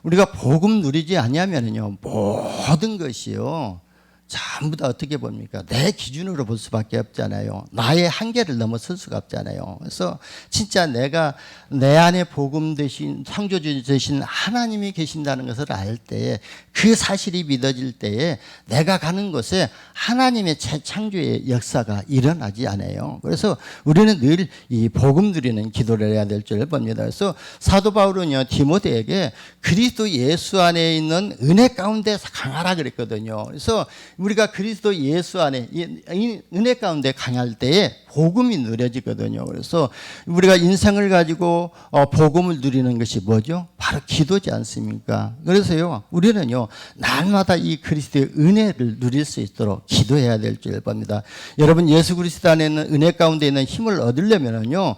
우리가 복음 누리지 아니하면요, 모든 것이요, 전부 다 어떻게 봅니까? 내 기준으로 볼 수밖에 없잖아요. 나의 한계를 넘어설 수가 없잖아요. 그래서 진짜 내가 내 안에 복음 되신, 창조주 되신 하나님이 계신다는 것을 알 때에, 그 사실이 믿어질 때에 내가 가는 곳에 하나님의 재창조의 역사가 일어나지 않아요. 그래서 우리는 늘 이 복음 누리는 기도를 해야 될 줄 봅니다. 그래서 사도 바울은요, 디모데에게 그리스도 예수 안에 있는 은혜 가운데 강하라 그랬거든요. 그래서 우리가 그리스도 예수 안에 이 은혜 가운데 강할 때에 복음이 누려지거든요. 그래서 우리가 인생을 가지고 복음을 누리는 것이 뭐죠? 바로 기도지 않습니까? 그래서요, 우리는요, 날마다 이 그리스도의 은혜를 누릴 수 있도록 기도해야 될 줄 봅니다. 여러분, 예수 그리스도 안에 있는 은혜 가운데 있는 힘을 얻으려면요,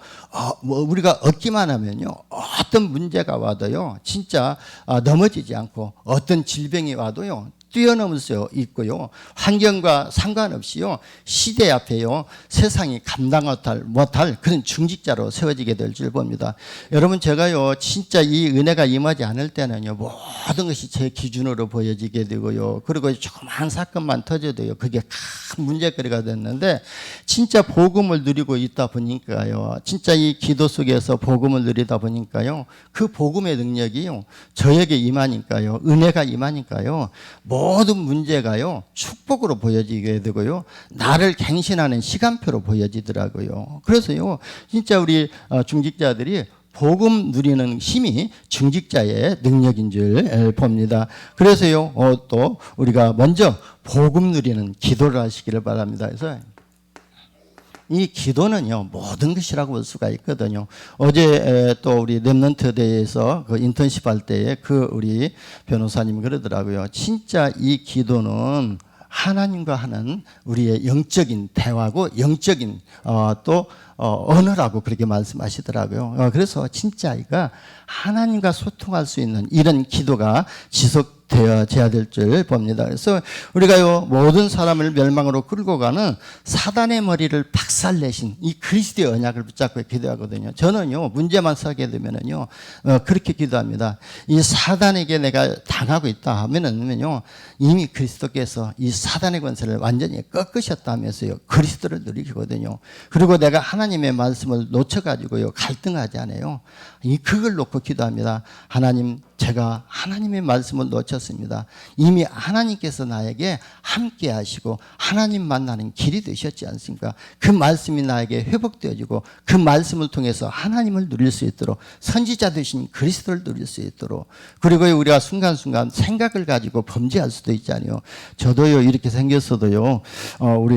우리가 얻기만 하면요, 어떤 문제가 와도요, 진짜 넘어지지 않고, 어떤 질병이 와도요, 뛰어넘을 수 있고요. 환경과 상관없이요. 시대 앞에요. 세상이 감당 못할 그런 중직자로 세워지게 될 줄 봅니다. 여러분, 제가요. 진짜 이 은혜가 임하지 않을 때는요. 모든 것이 제 기준으로 보여지게 되고요. 그리고 조그만 사건만 터져도요. 그게 큰 문제거리가 됐는데 진짜 복음을 누리고 있다 보니까요. 진짜 이 기도 속에서 복음을 누리다 보니까요. 그 복음의 능력이요. 저에게 임하니까요. 은혜가 임하니까요. 모든 문제가요 축복으로 보여지게 되고요 나를 갱신하는 시간표로 보여지더라고요. 그래서요 진짜 우리 중직자들이 복음 누리는 힘이 중직자의 능력인 줄 봅니다. 그래서요 또 우리가 먼저 복음 누리는 기도를 하시기를 바랍니다. 그래서 이 기도는요 모든 것이라고 볼 수가 있거든요. 어제 또 우리 렘넌트 대회에서 그 인턴십 할 때에 그 우리 변호사님이 그러더라고요. 진짜 이 기도는 하나님과 하는 우리의 영적인 대화고 영적인 또 언어라고 그렇게 말씀하시더라고요. 그래서 진짜 이가 하나님과 소통할 수 있는 이런 기도가 지속되어져야 될 줄 봅니다. 그래서 우리가요 모든 사람을 멸망으로 끌고 가는 사단의 머리를 박살내신 이 그리스도의 언약을 붙잡고 기도하거든요. 저는요 문제만 서게 되면은요 그렇게 기도합니다. 이 사단에게 내가 당하고 있다 하면은요 이미 그리스도께서 이 사단의 권세를 완전히 꺾으셨다면서요 그리스도를 누리거든요. 그리고 내가 하나님의 말씀을 놓쳐가지고요 갈등하지 않아요. 그걸 놓고 기도합니다. 하나님, 제가 하나님의 말씀을 놓쳤습니다. 이미 하나님께서 나에게 함께 하시고 하나님 만나는 길이 되셨지 않습니까? 그 말씀이 나에게 회복되어지고 그 말씀을 통해서 하나님을 누릴 수 있도록 선지자 되신 그리스도를 누릴 수 있도록 그리고 우리가 순간순간 생각을 가지고 범죄할 수도 있잖아요. 저도요 이렇게 생겼어도요 우리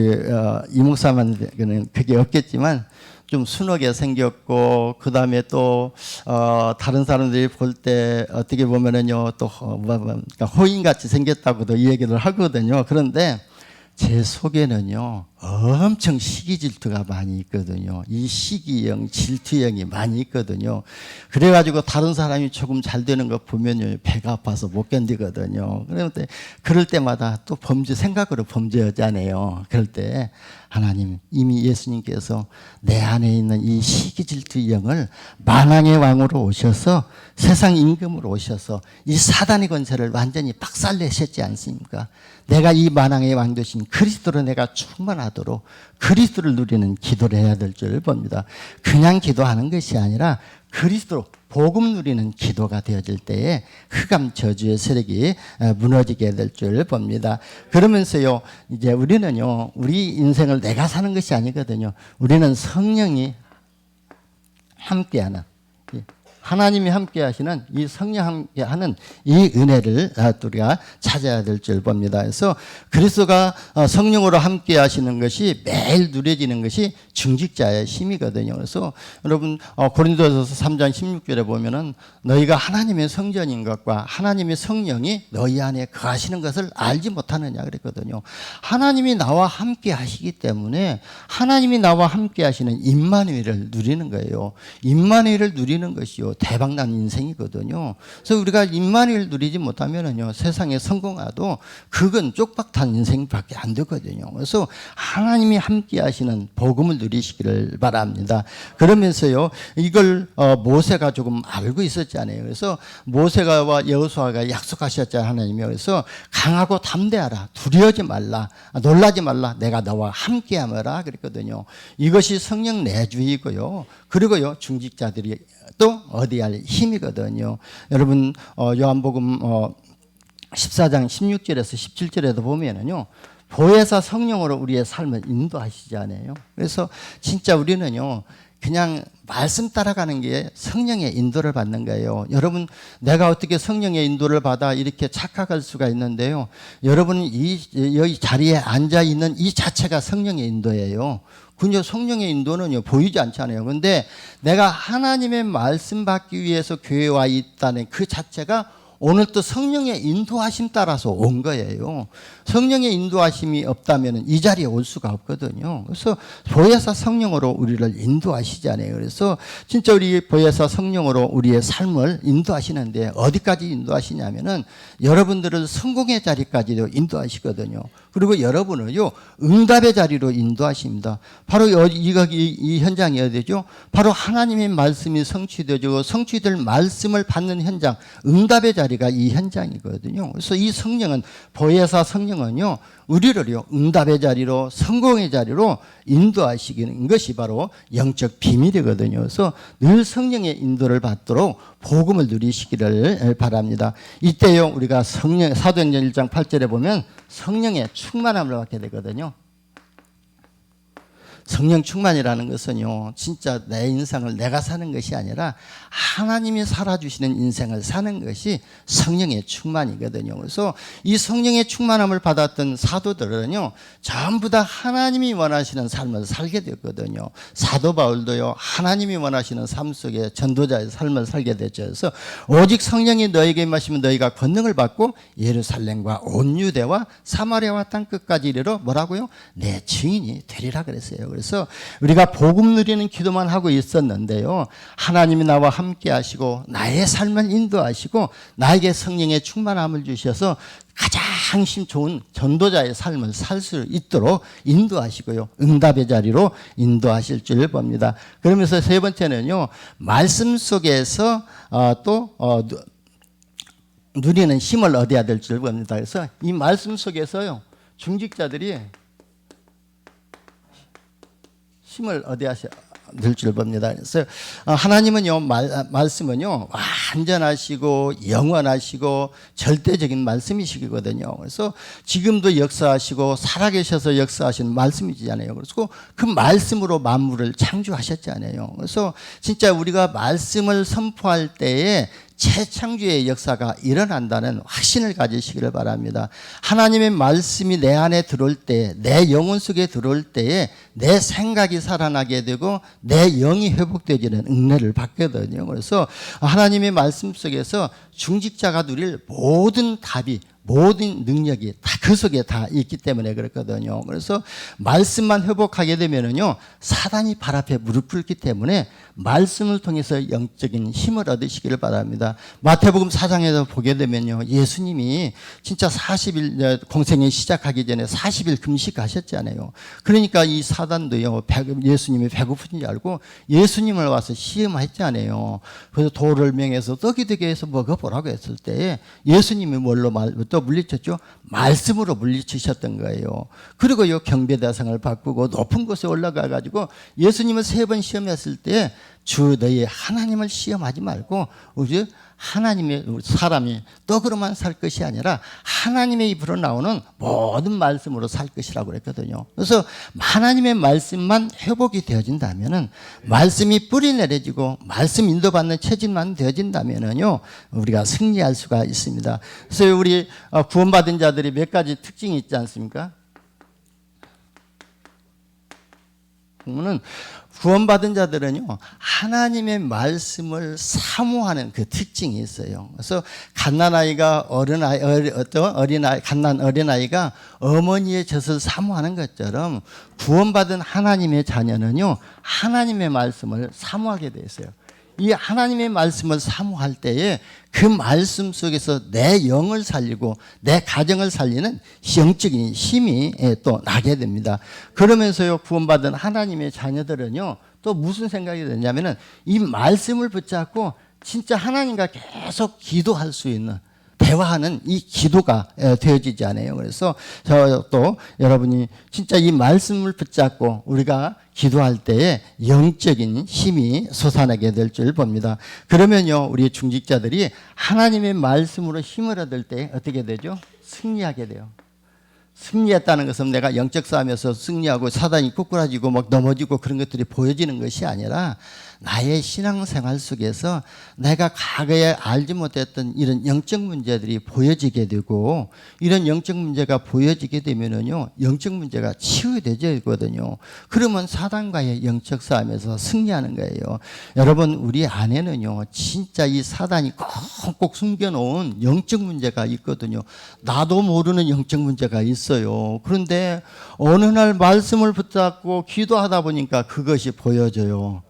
이 목사만은 그게 없겠지만 좀 순하게 생겼고 그 다음에 또 다른 사람들이 볼 때 어떻게 보면은요 또 호인같이 생겼다고도 이 얘기를 하거든요. 그런데 제 속에는요 엄청 시기 질투가 많이 있거든요. 이 시기형 질투형이 많이 있거든요. 그래가지고 다른 사람이 조금 잘 되는 거 보면요 배가 아파서 못 견디거든요. 그런데 그럴 때마다 또 생각으로 범죄하잖아요. 그럴 때 하나님, 이미 예수님께서 내 안에 있는 이 시기 질투 영을 만왕의 왕으로 오셔서 세상 임금으로 오셔서 이 사단의 권세를 완전히 박살내셨지 않습니까? 내가 이 만왕의 왕 되신 그리스도로 내가 충만하도록 그리스도를 누리는 기도를 해야 될 줄 봅니다. 그냥 기도하는 것이 아니라 그리스도로 복음 누리는 기도가 되어질 때에 흑암 저주의 세력이 무너지게 될 줄 봅니다. 그러면서요, 이제 우리는요, 우리 인생을 내가 사는 것이 아니거든요. 우리는 성령이 함께하는, 하나님이 함께 하시는 이 성령 함께 하는 이 은혜를 우리가 찾아야 될 줄 봅니다. 그래서 그리스도가 성령으로 함께 하시는 것이 매일 누려지는 것이 중직자의 힘이거든요. 그래서 여러분 고린도전서 3장 16절에 보면은 너희가 하나님의 성전인 것과 하나님의 성령이 너희 안에 거하시는 것을 알지 못하느냐 그랬거든요. 하나님이 나와 함께 하시기 때문에 하나님이 나와 함께 하시는 임마누엘을 누리는 거예요. 임마누엘을 누리는 것이요 대박난 인생이거든요. 그래서 우리가 임마누엘 누리지 못하면은요 세상에 성공해도 그건 쪽박탄 인생밖에 안 되거든요. 그래서 하나님이 함께 하시는 복음을 누리시기를 바랍니다. 그러면서요 이걸 모세가 조금 알고 있었잖아요. 그래서 모세가와 여호수아가 약속하셨잖아요. 하나님이. 그래서 강하고 담대하라, 두려워하지 말라, 놀라지 말라, 내가 너와 함께하노라 그랬거든요. 이것이 성령 내주이고요. 그리고요 중직자들이 또 어디 할 힘이거든요. 여러분 요한복음 14장 16절에서 17절에도 보면은요 보혜사 성령으로 우리의 삶을 인도하시잖아요. 그래서 진짜 우리는요 그냥 말씀 따라가는 게 성령의 인도를 받는 거예요. 여러분, 내가 어떻게 성령의 인도를 받아 이렇게 착각할 수가 있는데요. 여러분은 여기 자리에 앉아 있는 이 자체가 성령의 인도예요. 그냥 성령의 인도는요, 보이지 않잖아요. 근데 내가 하나님의 말씀 받기 위해서 교회에 와 있다는 그 자체가 오늘 또 성령의 인도하심 따라서 온 거예요. 성령의 인도하심이 없다면 이 자리에 올 수가 없거든요. 그래서 보혜사 성령으로 우리를 인도하시잖아요. 그래서 진짜 우리 보혜사 성령으로 우리의 삶을 인도하시는데 어디까지 인도하시냐면은 여러분들을 성공의 자리까지도 인도하시거든요. 그리고 여러분을요, 응답의 자리로 인도하십니다. 바로 이 현장이 어디죠? 바로 하나님의 말씀이 성취되고 성취될 말씀을 받는 현장, 응답의 자리가 이 현장이거든요. 그래서 이 성령은, 보혜사 성령은요, 우리를요, 응답의 자리로, 성공의 자리로 인도하시는 것이 바로 영적 비밀이거든요. 그래서 늘 성령의 인도를 받도록 복음을 누리시기를 바랍니다. 이때요, 우리가 사도행전 1장 8절에 보면 성령의 충만함을 받게 되거든요. 성령 충만이라는 것은요, 진짜 내 인생을 내가 사는 것이 아니라 하나님이 살아주시는 인생을 사는 것이 성령의 충만이거든요. 그래서 이 성령의 충만함을 받았던 사도들은요, 전부 다 하나님이 원하시는 삶을 살게 됐거든요. 사도 바울도요, 하나님이 원하시는 삶 속에 전도자의 삶을 살게 됐죠. 그래서 오직 성령이 너에게 임하시면 너희가 권능을 받고 예루살렘과 온 유대와 사마리아와 땅 끝까지 이르러 뭐라고요? 내 증인이 되리라 그랬어요. 그래서 우리가 복음 누리는 기도만 하고 있었는데요, 하나님이 나와 함께 하시고 나의 삶을 인도하시고 나에게 성령의 충만함을 주셔서 가장 좋은 전도자의 삶을 살 수 있도록 인도하시고요, 응답의 자리로 인도하실 줄 봅니다. 그러면서 세 번째는요, 말씀 속에서 누리는 힘을 얻어야 될 줄 봅니다. 그래서 이 말씀 속에서요, 중직자들이 힘을 얻어야 될 줄 봅니다. 그래서 하나님은요, 말씀은요, 완전하시고 영원하시고 절대적인 말씀이시거든요. 그래서 지금도 역사하시고 살아계셔서 역사하시는 말씀이잖아요. 그래서 그 말씀으로 만물을 창조하셨잖아요. 그래서 진짜 우리가 말씀을 선포할 때에 재창조의 역사가 일어난다는 확신을 가지시기를 바랍니다. 하나님의 말씀이 내 안에 들어올 때, 내 영혼 속에 들어올 때에 내 생각이 살아나게 되고 내 영이 회복되지는 은혜를 받거든요. 그래서 하나님의 말씀 속에서 중직자가 누릴 모든 답이, 모든 능력이 다 그 속에 다 있기 때문에 그렇거든요. 그래서 말씀만 회복하게 되면은요, 사단이 발 앞에 무릎 꿇기 때문에 말씀을 통해서 영적인 힘을 얻으시기를 바랍니다. 마태복음 4장에서 보게 되면요, 예수님이 진짜 40일 공생애 시작하기 전에 40일 금식하셨잖아요. 그러니까 이 사단도요, 예수님이 배고픈지 알고 예수님을 와서 시험했잖아요. 그래서 돌을 명해서 떡이 되게 해서 먹어보라고 했을 때 예수님이 뭘로 또 물리쳤죠? 말씀으로 물리치셨던 거예요. 그리고요, 경배대상을 바꾸고 높은 곳에 올라가 가지고 예수님을 3번 시험했을 때 주 너희 하나님을 시험하지 말고 우리 하나님의 사람이 떡으로만 살 것이 아니라 하나님의 입으로 나오는 모든 말씀으로 살 것이라고 그랬거든요. 그래서 하나님의 말씀만 회복이 되어진다면은, 말씀이 뿌리 내려지고 말씀 인도받는 체질만 되어진다면은요, 우리가 승리할 수가 있습니다. 그래서 우리 구원받은 자들이 몇 가지 특징이 있지 않습니까? 보면은 구원받은 자들은요, 하나님의 말씀을 사모하는 그 특징이 있어요. 그래서 갓난아이가 갓난 어린아이가 어머니의 젖을 사모하는 것처럼 구원받은 하나님의 자녀는요, 하나님의 말씀을 사모하게 돼 있어요. 이 하나님의 말씀을 사모할 때에 그 말씀 속에서 내 영을 살리고 내 가정을 살리는 영적인 힘이 또 나게 됩니다. 그러면서요, 구원받은 하나님의 자녀들은요, 또 무슨 생각이 드냐면은 이 말씀을 붙잡고 진짜 하나님과 계속 기도할 수 있는, 대화하는 이 기도가 되어지지 않아요. 그래서 또 여러분이 진짜 이 말씀을 붙잡고 우리가 기도할 때에 영적인 힘이 솟아나게 될 줄 봅니다. 그러면요, 우리 중직자들이 하나님의 말씀으로 힘을 얻을 때 어떻게 되죠? 승리하게 돼요. 승리했다는 것은 내가 영적 싸움에서 승리하고 사단이 꾸꾸라지고 막 넘어지고 그런 것들이 보여지는 것이 아니라 나의 신앙생활 속에서 내가 과거에 알지 못했던 이런 영적 문제들이 보여지게 되고, 이런 영적 문제가 보여지게 되면은요, 영적 문제가 치유되거든요. 그러면 사단과의 영적 싸움에서 승리하는 거예요. 여러분, 우리 안에는요, 진짜 이 사단이 꼭 숨겨놓은 영적 문제가 있거든요. 나도 모르는 영적 문제가 있어요. 그런데 어느 날 말씀을 붙잡고 기도하다 보니까 그것이 보여져요.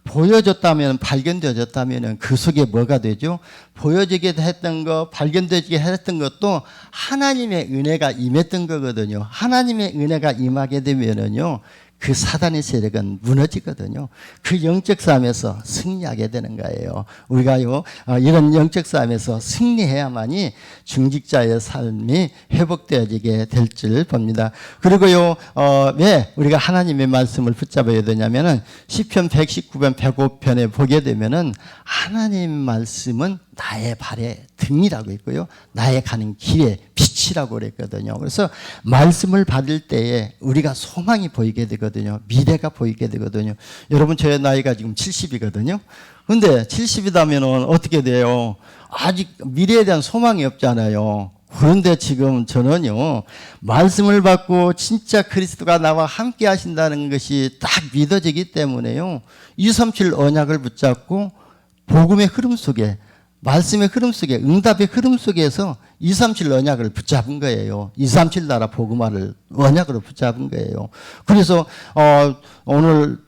보여졌다면, 발견되어졌다면 그 속에 뭐가 되죠? 보여지게 했던 것, 발견되게 했던 것도 하나님의 은혜가 임했던 거거든요. 하나님의 은혜가 임하게 되면은요, 그 사단의 세력은 무너지거든요. 그 영적 싸움에서 승리하게 되는 거예요. 우리가요, 이런 영적 싸움에서 승리해야만이 중직자의 삶이 회복되어지게 될 줄 봅니다. 그리고요, 왜 우리가 하나님의 말씀을 붙잡아야 되냐면은 시편 119편, 105편에 보게 되면은 하나님 말씀은 나의 발의 등이라고 했고요, 나의 가는 길의 빛이라고 그랬거든요. 그래서 말씀을 받을 때에 우리가 소망이 보이게 되거든요. 미래가 보이게 되거든요. 여러분, 저의 나이가 지금 70이거든요. 근데 70이다면 어떻게 돼요? 아직 미래에 대한 소망이 없잖아요. 그런데 지금 저는요, 말씀을 받고 진짜 그리스도가 나와 함께 하신다는 것이 딱 믿어지기 때문에요, 237 언약을 붙잡고 복음의 흐름 속에, 말씀의 흐름 속에, 응답의 흐름 속에서 237 언약을 붙잡은 거예요. 237 나라 복음화를 언약으로 붙잡은 거예요. 그래서 오늘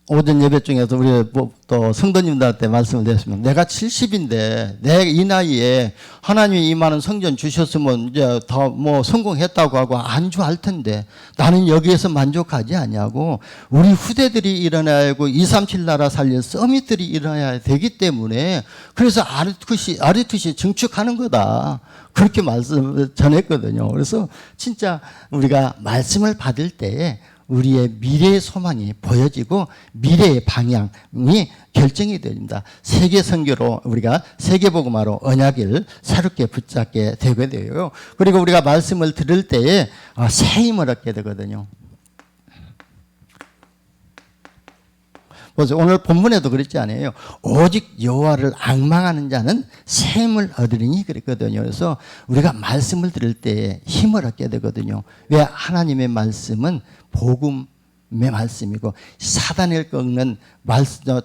오전 예배 중에서 우리 또 성도님들한테 말씀을 드렸습니다. 내가 70인데 내 이 나이에 하나님이 이만한 성전 주셨으면 이제 더 뭐 성공했다고 하고 안주할 텐데 나는 여기에서 만족하지 않냐고, 우리 후대들이 일어나고 237 나라 살릴 서밋들이 일어나야 되기 때문에, 그래서 아르투시 증축하는 거다, 그렇게 말씀을 전했거든요. 그래서 진짜 우리가 말씀을 받을 때에 우리의 미래의 소망이 보여지고 미래의 방향이 결정이 됩니다. 세계 선교로 우리가 세계 복음화로 언약을 새롭게 붙잡게 되게 돼요. 그리고 우리가 말씀을 들을 때에 새 힘을 얻게 되거든요. 그래서 오늘 본문에도 그랬지 않아요? 오직 여호와를 앙망하는 자는 새 힘을 얻으리니 그랬거든요. 그래서 우리가 말씀을 들을 때에 힘을 얻게 되거든요. 왜? 하나님의 말씀은 복음의 말씀이고 사단을 꺾는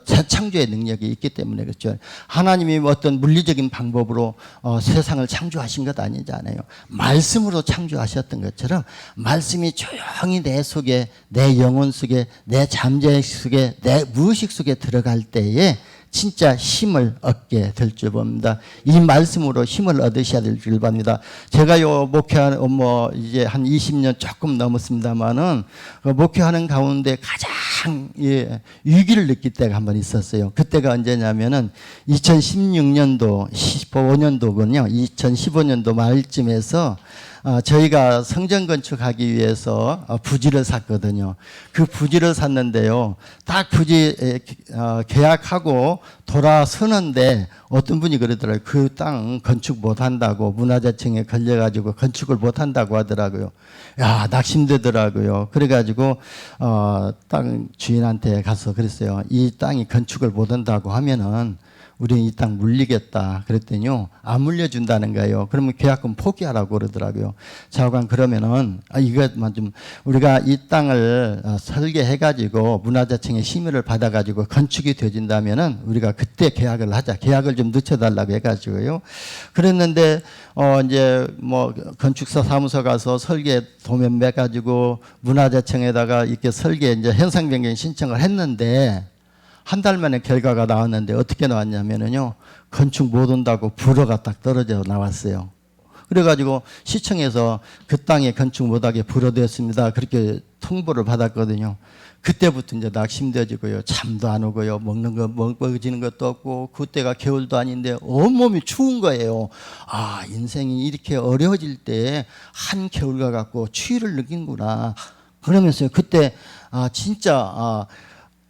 재창조의 능력이 있기 때문에 그렇죠. 하나님이 어떤 물리적인 방법으로 세상을 창조하신 것 아니잖아요. 말씀으로 창조하셨던 것처럼 말씀이 조용히 내 속에, 내 영혼 속에, 내 잠재 속에, 내 무의식 속에 들어갈 때에 진짜 힘을 얻게 될 줄 봅니다. 이 말씀으로 힘을 얻으셔야 될 줄 봅니다. 제가요, 목회하는, 이제 한 20년 조금 넘었습니다만은, 목회하는 가운데 가장, 위기를 느낄 때가 한 번 있었어요. 그때가 언제냐면은 2016년도, 15년도군요. 2015년도 말쯤에서 저희가 성전 건축하기 위해서 부지를 샀거든요. 그 부지를 샀는데요, 딱 부지 계약하고 돌아서는데 어떤 분이 그러더라고요. 그 땅 건축 못한다고, 문화재청에 걸려가지고 건축을 못한다고 하더라고요. 야, 낙심되더라고요. 그래가지고 땅 주인한테 가서 그랬어요. 이 땅이 건축을 못한다고 하면은 우리는 이 땅 물리겠다. 그랬더니요, 안 물려준다는 거예요. 그러면 계약금 포기하라고 그러더라고요. 자관 그러면은, 이것만 좀, 우리가 이 땅을 설계해가지고 문화재청의 심의를 받아가지고 건축이 되어진다면은 우리가 그때 계약을 하자. 계약을 좀 늦춰달라고 해가지고요. 그랬는데, 이제 건축사 사무소 가서 설계 도면 매가지고 문화재청에다가 이렇게 설계 이제 현상 변경 신청을 했는데, 한 달 만에 결과가 나왔는데 어떻게 나왔냐면요, 건축 못 온다고 불허가 딱 떨어져 나왔어요. 그래가지고 시청에서 그 땅에 건축 못하게 불허되었습니다, 그렇게 통보를 받았거든요. 그때부터 이제 낙심되어지고요, 잠도 안 오고요, 먹는 거 먹어지는 것도 없고, 그때가 겨울도 아닌데 온몸이 추운 거예요. 아, 인생이 이렇게 어려워질 때 한 겨울과 같고 추위를 느낀구나. 그러면서요, 그때 진짜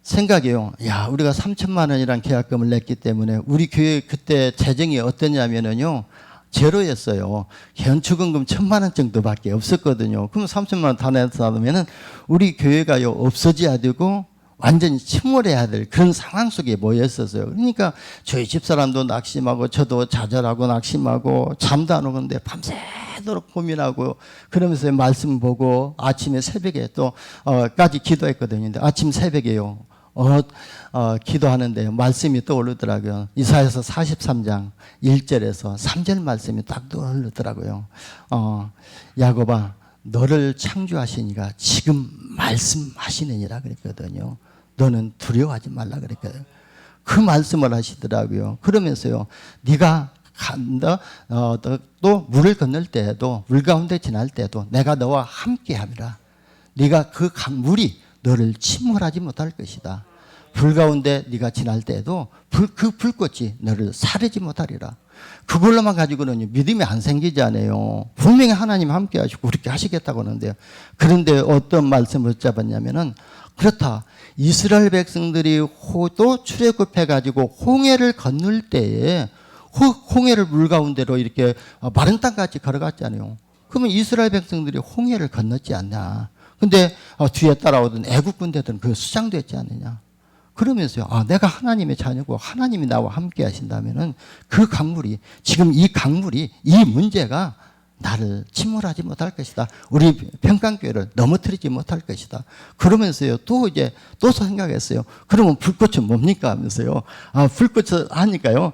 생각이요. 야, 우리가 3천만 원이란 계약금을 냈기 때문에 우리 교회 그때 재정이 어떠냐면은요, 제로였어요. 현충원금 1,000만 원 정도밖에 없었거든요. 그럼 3천만 원 다 내면 우리 교회가요 없어져야 되고 완전히 침몰해야 될 그런 상황 속에 모였었어요. 그러니까 저희 집사람도 낙심하고 저도 좌절하고 낙심하고 잠도 안 오는데 밤새도록 고민하고 그러면서 말씀 보고 아침에 새벽에 또 까지 기도했거든요. 근데 아침 새벽에요. 기도하는데 말씀이 떠오르더라고요. 이사야서 43장 1절에서 3절 말씀이 딱 떠오르더라고요. 야곱아 너를 창조하시니가 지금 말씀하시느니라 그랬거든요. 너는 두려워하지 말라 그랬거든요. 그 말씀을 하시더라고요. 그러면서요, 네가 간다, 또 물을 건널 때에도 물 가운데 지날 때도 내가 너와 함께함이라. 네가 그 물이 너를 침몰하지 못할 것이다. 불 가운데 네가 지날 때에도 그 불꽃이 너를 사르지 못하리라. 그걸로만 가지고는 믿음이 안 생기잖아요. 분명히 하나님 함께 하시고 그렇게 하시겠다고 하는데요. 그런데 어떤 말씀을 잡았냐면은 그렇다. 이스라엘 백성들이 또 출애굽해가지고 홍해를 건널 때에 홍해를 물 가운데로 이렇게 마른 땅같이 걸어갔잖아요. 그러면 이스라엘 백성들이 홍해를 건넜지 않냐. 근데 뒤에 따라오던 애국 군대들은 그 수장됐지 않느냐. 그러면서요, 내가 하나님의 자녀고 하나님이 나와 함께 하신다면은 그 강물이, 지금 이 강물이, 이 문제가 나를 침몰하지 못할 것이다. 우리 평강교회를 넘어뜨리지 못할 것이다. 그러면서요, 또 생각했어요. 그러면 불꽃은 뭡니까? 하면서요. 불꽃을 하니까요.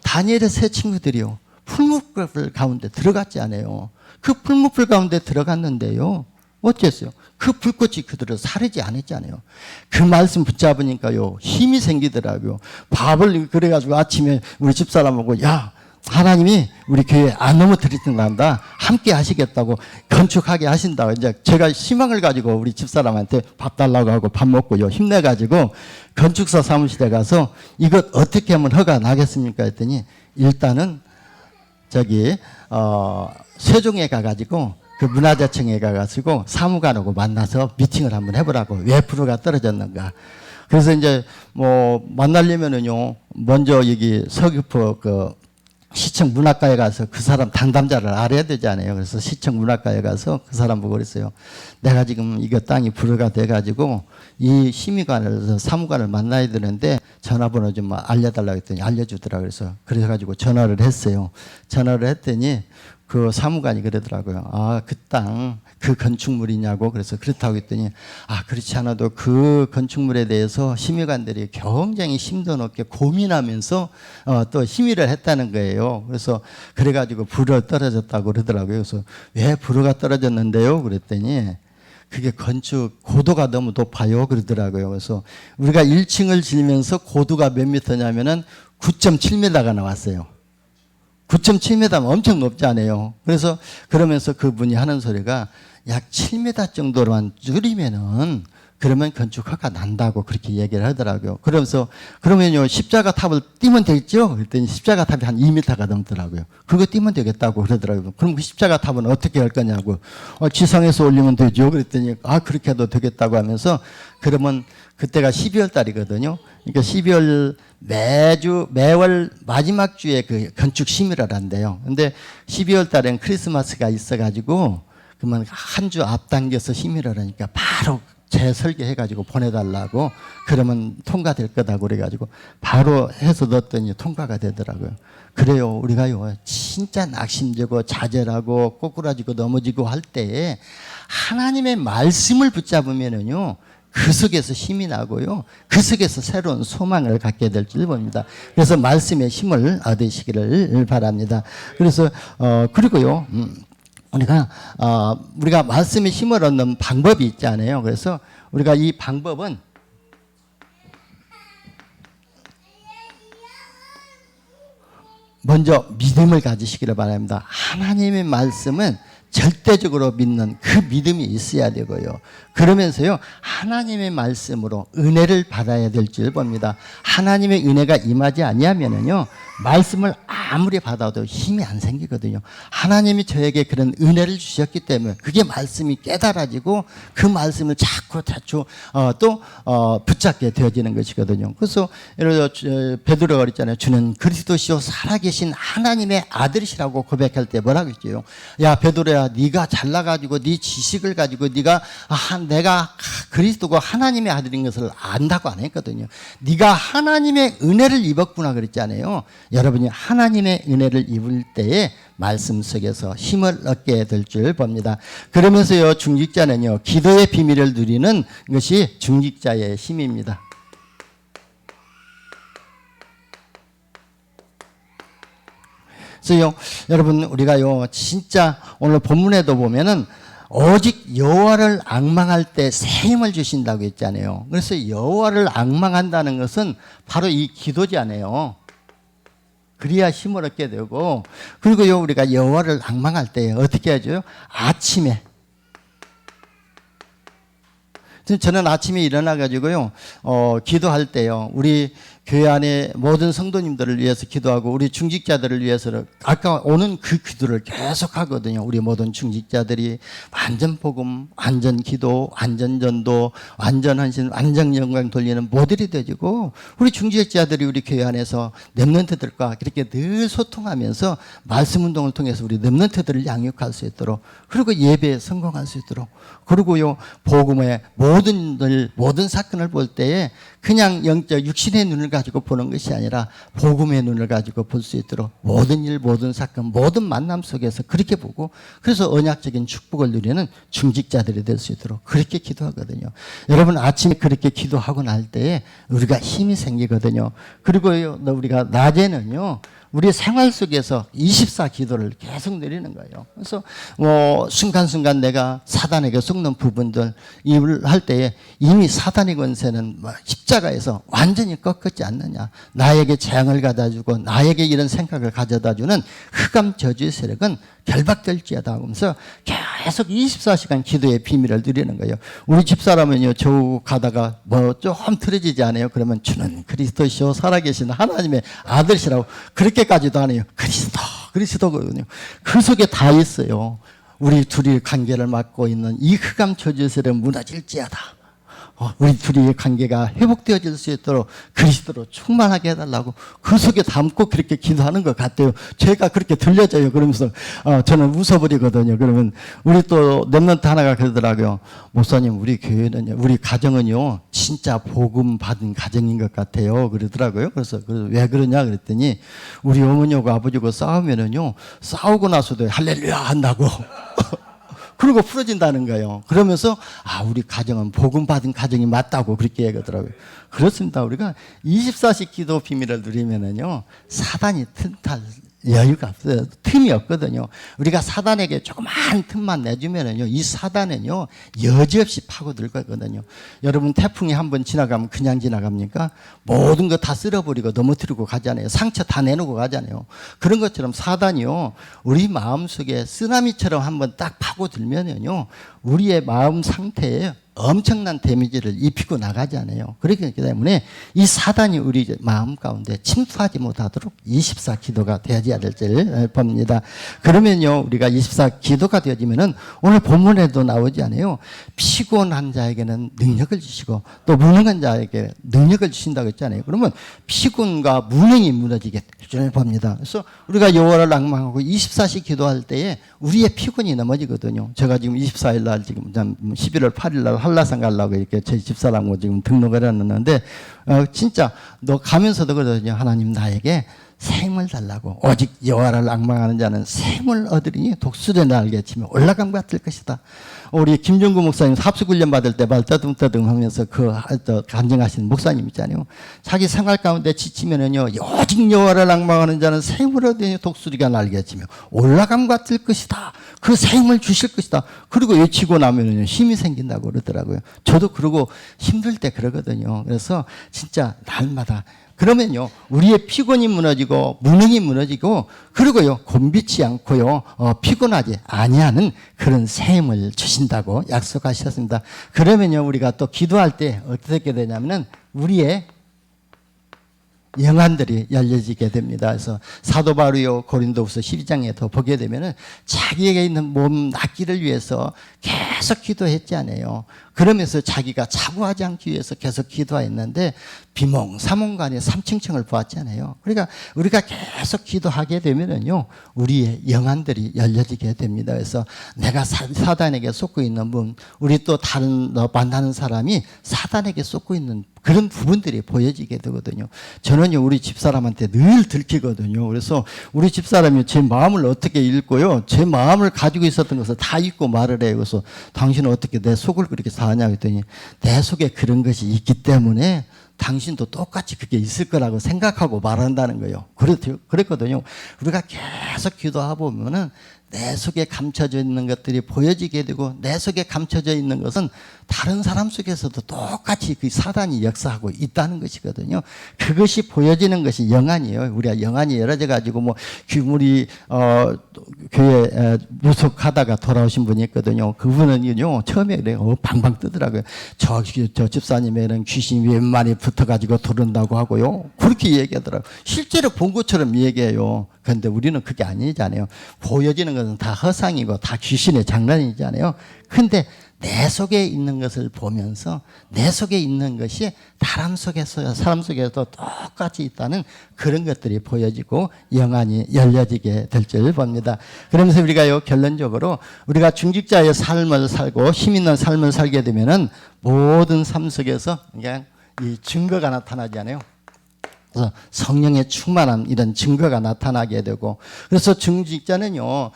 다니엘의 세 친구들이요. 풀무불 가운데 들어갔지 않아요. 그 풀무불 가운데 들어갔는데요. 어땠어요? 그 불꽃이 그들을 사르지 않았잖아요. 그 말씀 붙잡으니까요, 힘이 생기더라고요. 밥을 그래가지고 아침에 우리 집사람하고, 야, 하나님이 우리 교회 안 넘어뜨리신단다. 함께 하시겠다고 건축하게 하신다고. 이제 제가 희망을 가지고 우리 집사람한테 밥 달라고 하고 밥 먹고요. 힘내가지고 건축사 사무실에 가서 이것 어떻게 하면 허가 나겠습니까? 했더니 일단은 세종에 가가지고 그 문화재청에 가가지고 사무관하고 만나서 미팅을 한번 해보라고. 왜 불허가 떨어졌는가. 그래서 이제 만나려면은요, 먼저 여기 서귀포 시청 문학과에 가서 그 사람 당담자를 알아야 되잖아요. 그래서 시청 문학과에 가서 그 사람 보고 그랬어요. 내가 지금 이거 땅이 불허가 돼가지고 이 심의관을, 사무관을 만나야 되는데 전화번호 좀 알려달라고 했더니 알려주더라고요. 그래가지고 전화를 했어요. 전화를 했더니 그 사무관이 그러더라고요. 그 땅, 그 건축물이냐고. 그래서 그렇다고 했더니, 그렇지 않아도 그 건축물에 대해서 심의관들이 굉장히 심도 높게 고민하면서 또 심의를 했다는 거예요. 그래가지고 불허 떨어졌다고 그러더라고요. 그래서 왜 불허가 떨어졌는데요? 그랬더니 그게 건축 고도가 너무 높아요. 그러더라고요. 그래서 우리가 1층을 지으면서 고도가 몇 미터냐면은 9.7m가 나왔어요. 9.7m면 엄청 높지 않아요. 그러면서 그분이 하는 소리가 약 7m 정도로만 줄이면은 그러면 건축 허가 난다고 그렇게 얘기를 하더라고요. 그러면요, 십자가 탑을 띄면 되겠죠? 그랬더니 십자가 탑이 한 2m가 넘더라고요. 그거 띄면 되겠다고 그러더라고요. 그럼 그 십자가 탑은 어떻게 할 거냐고. 지상에서 올리면 되죠? 그랬더니, 그렇게 해도 되겠다고 하면서, 그러면 그때가 12월 달이거든요. 그러니까 12월 매월 마지막 주에 그 건축 심의를 한대요. 근데 12월 달엔 크리스마스가 있어가지고, 그러면 한 주 앞당겨서 심의를 하니까 바로 재설계해가지고 보내달라고. 그러면 통과될 거다고 그래가지고 바로 해서 넣었더니 통과가 되더라고요. 그래요. 우리가요, 진짜 낙심되고 좌절하고 꼬꾸라지고 넘어지고 할 때에 하나님의 말씀을 붙잡으면은요, 그 속에서 힘이 나고요, 그 속에서 새로운 소망을 갖게 될 줄 봅니다. 그래서 말씀의 힘을 얻으시기를 바랍니다. 그리고요, 우리가 말씀의 힘을 얻는 방법이 있잖아요. 그래서 우리가 이 방법은 먼저 믿음을 가지시기를 바랍니다. 하나님의 말씀은 절대적으로 믿는 그 믿음이 있어야 되고요. 그러면서요, 하나님의 말씀으로 은혜를 받아야 될 줄 봅니다. 하나님의 은혜가 임하지 아니하면은요, 말씀을 아무리 받아도 힘이 안 생기거든요. 하나님이 저에게 그런 은혜를 주셨기 때문에 그게 말씀이 깨달아지고 그 말씀을 자꾸 붙잡게 되어지는 것이거든요. 그래서 예를 들어 베드로가 그랬잖아요. 주는 그리스도시요 살아계신 하나님의 아들이시라고 고백할 때 뭐라고 했죠? 야 베드로야, 네가 잘나가지고 네 지식을 가지고 내가 그리스도가 하나님의 아들인 것을 안다고 안 했거든요. 네가 하나님의 은혜를 입었구나 그랬잖아요. 여러분이 하나님의 은혜를 입을 때에 말씀 속에서 힘을 얻게 될 줄 봅니다. 그러면서요, 중직자는요, 기도의 비밀을 누리는 것이 중직자의 힘입니다. 그래서요, 여러분, 우리가요, 진짜 오늘 본문에도 보면은 오직 여호와를 앙망할 때 새 힘을 주신다고 했잖아요. 그래서 여호와를 앙망한다는 것은 바로 이 기도잖아요. 그래야 힘을 얻게 되고, 그리고요, 우리가 여호와를 앙망할 때 어떻게 하죠? 아침에. 저는 아침에 일어나가지고요, 기도할 때요, 우리 교회 안에 모든 성도님들을 위해서 기도하고 우리 중직자들을 위해서 아까 오는 그 기도를 계속 하거든요. 우리 모든 중직자들이 완전 복음, 완전 기도, 완전 전도, 완전 헌신, 완전 영광 돌리는 모델이 되지고 우리 중직자들이 우리 교회 안에서 렘넌트들과 그렇게 늘 소통하면서 말씀 운동을 통해서 우리 렘넌트들을 양육할 수 있도록, 그리고 예배에 성공할 수 있도록, 그리고요 복음의 모든 사건을 볼 때에 그냥 영적 육신의 눈을 가지고 보는 것이 아니라 복음의 눈을 가지고 볼 수 있도록 모든 일, 모든 사건, 모든 만남 속에서 그렇게 보고, 그래서 언약적인 축복을 누리는 중직자들이 될 수 있도록 그렇게 기도하거든요. 여러분 아침에 그렇게 기도하고 날 때에 우리가 힘이 생기거든요. 그리고 우리가 낮에는요, 우리 생활 속에서 24 기도를 계속 드리는 거예요. 그래서 순간순간 내가 사단에게 속는 부분들 입을 할 때에 이미 사단의 권세는 십자가에서 완전히 꺾었지 않느냐. 나에게 재앙을 가져다주고 나에게 이런 생각을 가져다주는 흑암 저주의 세력은 결박될지어다 하면서 계속 24시간 기도의 비밀을 누리는 거예요. 우리 집사람은요, 저 가다가 조금 틀어지지 않아요. 그러면 주는 그리스도시요 살아계신 하나님의 아들이시라고 그렇게까지도 안 해요. 그리스도거든요. 그 속에 다 있어요. 우리 둘이 관계를 맡고 있는 이 흑암 저주의 세력은 무너질지어다. 우리 둘의 관계가 회복되어질 수 있도록 그리스도로 충만하게 해달라고 그 속에 담고 그렇게 기도하는 것 같아요. 제가 그렇게 들려져요. 그러면서 저는 웃어버리거든요. 그러면 우리 또 렘넌트 하나가 그러더라고요. 목사님, 우리 교회는요, 우리 가정은요 진짜 복음 받은 가정인 것 같아요. 그러더라고요. 그래서 왜 그러냐 그랬더니 우리 어머니하고 아버지하고 싸우면은요, 싸우고 나서도 할렐루야 한다고 그리고 풀어진다는 거예요. 그러면서 우리 가정은 복음 받은 가정이 맞다고 그렇게 얘기하더라고요. 그렇습니다. 우리가 24시 기도 비밀을 누리면은요, 사단이 틈탈 여유가 없어요. 틈이 없거든요. 우리가 사단에게 조그마한 틈만 내주면은요, 이 사단은요 여지없이 파고들 거거든요. 여러분 태풍이 한번 지나가면 그냥 지나갑니까? 모든 거 다 쓸어버리고 넘어뜨리고 가잖아요. 상처 다 내놓고 가잖아요. 그런 것처럼 사단이요, 우리 마음속에 쓰나미처럼 한번 딱 파고들면은요, 우리의 마음 상태에 엄청난 데미지를 입히고 나가잖아요. 그렇기 때문에 이 사단이 우리 마음 가운데 침투하지 못하도록 24 기도가 되어져야 될 줄 봅니다. 그러면요, 우리가 24 기도가 되어지면은 오늘 본문에도 나오지 않아요. 피곤한 자에게는 능력을 주시고 또 무능한 자에게 능력을 주신다고 했잖아요. 그러면 피곤과 무능이 무너지게 될 줄 봅니다. 그래서 우리가 여호와를 낭망하고 24시 기도할 때에 우리의 피곤이 넘어지거든요. 제가 지금 24일 날 지금 11월 8일 날 한라산 가려고 이렇게 저희 집사람하고 지금 등록을 해놨는데, 진짜 너 가면서도 그러거든요. 하나님 나에게 생을 달라고. 오직 여호와를 앙망하는 자는 생을 얻으리니 독수리의 날개 치며 올라감 같을 것이다. 우리 김종구 목사님 합숙훈련 받을 때 말 떠듬떠듬 하면서 간증하시는 목사님 있잖아요. 자기 생활 가운데 지치면은요, 오직 여호와를 앙망하는 자는 생을 얻으니 독수리가 날개 치며 올라감 같을 것이다. 그 생을 주실 것이다. 그리고 외치고 나면은요, 힘이 생긴다고 그러더라고요. 저도 그러고 힘들 때 그러거든요. 그래서 진짜 날마다 그러면요, 우리의 피곤이 무너지고 무능이 무너지고, 그리고요 곤비치 않고요 피곤하지 아니하는 그런 샘을 주신다고 약속하셨습니다. 그러면요 우리가 또 기도할 때 어떻게 되냐면은 우리의 영안들이 열려지게 됩니다. 그래서 사도 바울이 고린도후서 12장에 보게 되면은 자기에게 있는 몸 낫기를 위해서 계속 기도했잖아요. 그러면서 자기가 자고하지 않기 위해서 계속 기도했는데 비몽사몽간에 삼층층을 보았잖아요. 그러니까 우리가 계속 기도하게 되면은요, 우리의 영안들이 열려지게 됩니다. 그래서 내가 사단에게 쏟고 있는 분, 우리 또 다른 만나는 사람이 사단에게 쏟고 있는 그런 부분들이 보여지게 되거든요. 저는요, 우리 집사람한테 늘 들키거든요. 그래서 우리 집사람이 제 마음을 어떻게 읽고요, 제 마음을 가지고 있었던 것을 다 읽고 말을 해요. 그래서 당신은 어떻게 내 속을 그렇게 사냐 했더니 내 속에 그런 것이 있기 때문에 당신도 똑같이 그게 있을 거라고 생각하고 말한다는 거예요. 그랬거든요. 우리가 계속 기도하고 보면은 내 속에 감춰져 있는 것들이 보여지게 되고, 내 속에 감춰져 있는 것은 다른 사람 속에서도 똑같이 그 사단이 역사하고 있다는 것이거든요. 그것이 보여지는 것이 영안이에요. 우리가 영안이 열어져 가지고 우리 교회 무속하다가 돌아오신 분이 있거든요. 그분은요, 처음에 그래요. 방방 뜨더라고요. 저 집사님에는 귀신이 몇 마리 붙어가지고 들어온다고 하고요. 그렇게 얘기하더라고요. 실제로 본 것처럼 얘기해요. 그런데 우리는 그게 아니잖아요. 보여지는 것은 다 허상이고 다 귀신의 장난이잖아요. 근데 내 속에 있는 것을 보면서 내 속에 있는 것이 사람 속에서 똑같이 있다는 그런 것들이 보여지고 영안이 열려지게 될 줄 봅니다. 그러면서 우리가요, 결론적으로 우리가 중직자의 삶을 살고 힘 있는 삶을 살게 되면은 모든 삶 속에서 그냥 이 증거가 나타나잖아요. 그래서 성령의 충만함, 이런 증거가 나타나게 되고, 그래서 중직자는요,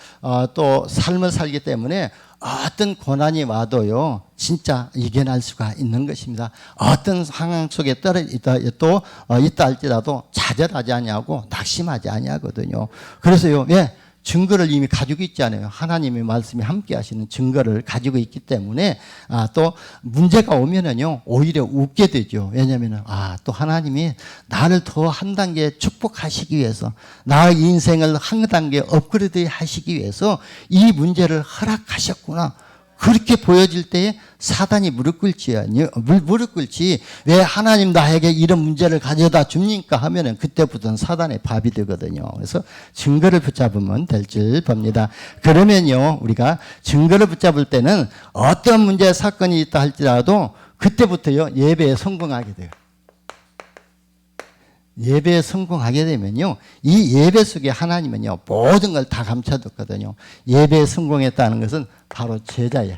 또 삶을 살기 때문에 어떤 고난이 와도요, 진짜 이겨낼 수가 있는 것입니다. 어떤 상황 속에 있다 할지라도 좌절하지 아니하고 낙심하지 아니하거든요. 그래서요, 증거를 이미 가지고 있잖아요. 하나님의 말씀이 함께 하시는 증거를 가지고 있기 때문에 또 문제가 오면은요, 오히려 웃게 되죠. 왜냐면은 또 하나님이 나를 더 한 단계 축복하시기 위해서, 나의 인생을 한 단계 업그레이드 하시기 위해서 이 문제를 허락하셨구나. 그렇게 보여질 때에 사단이 무릎 꿇지 왜 하나님 나에게 이런 문제를 가져다 줍니까 하면은 그때부터는 사단의 밥이 되거든요. 그래서 증거를 붙잡으면 될 줄 봅니다. 그러면요, 우리가 증거를 붙잡을 때는 어떤 문제 사건이 있다 할지라도 그때부터요, 예배에 성공하게 돼요. 예배에 성공하게 되면요, 이 예배 속에 하나님은요, 모든 걸 다 감춰뒀거든요. 예배에 성공했다는 것은 바로 제자의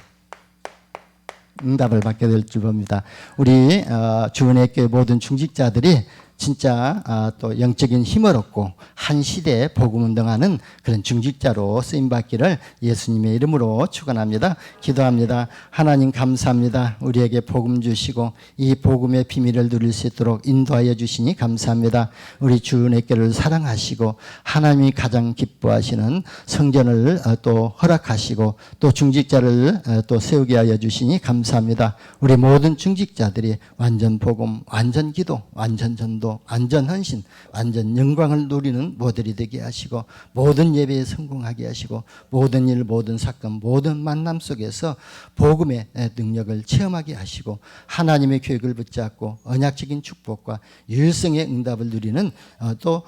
응답을 받게 될 줄 봅니다. 우리 주은혜 교회 모든 중직자들이 진짜 또 영적인 힘을 얻고 한 시대에 복음 운동하는 그런 중직자로 쓰임받기를 예수님의 이름으로 축원합니다. 기도합니다. 하나님 감사합니다. 우리에게 복음 주시고 이 복음의 비밀을 누릴 수 있도록 인도하여 주시니 감사합니다. 우리 주은혜 교회를 사랑하시고 하나님이 가장 기뻐하시는 성전을 또 허락하시고 또 중직자를 또 세우게 하여 주시니 감사합니다. 우리 모든 중직자들이 완전 복음, 완전 기도, 완전 전도, 완전 헌신, 완전 영광을 누리는 모델이 되게 하시고 모든 예배에 성공하게 하시고 모든 일, 모든 사건, 모든 만남 속에서 복음의 능력을 체험하게 하시고 하나님의 계획을 붙잡고 언약적인 축복과 유일성의 응답을 누리는 또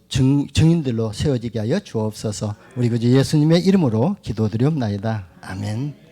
증인들로 세워지게 하여 주옵소서. 우리 구주 예수님의 이름으로 기도드리옵나이다. 아멘.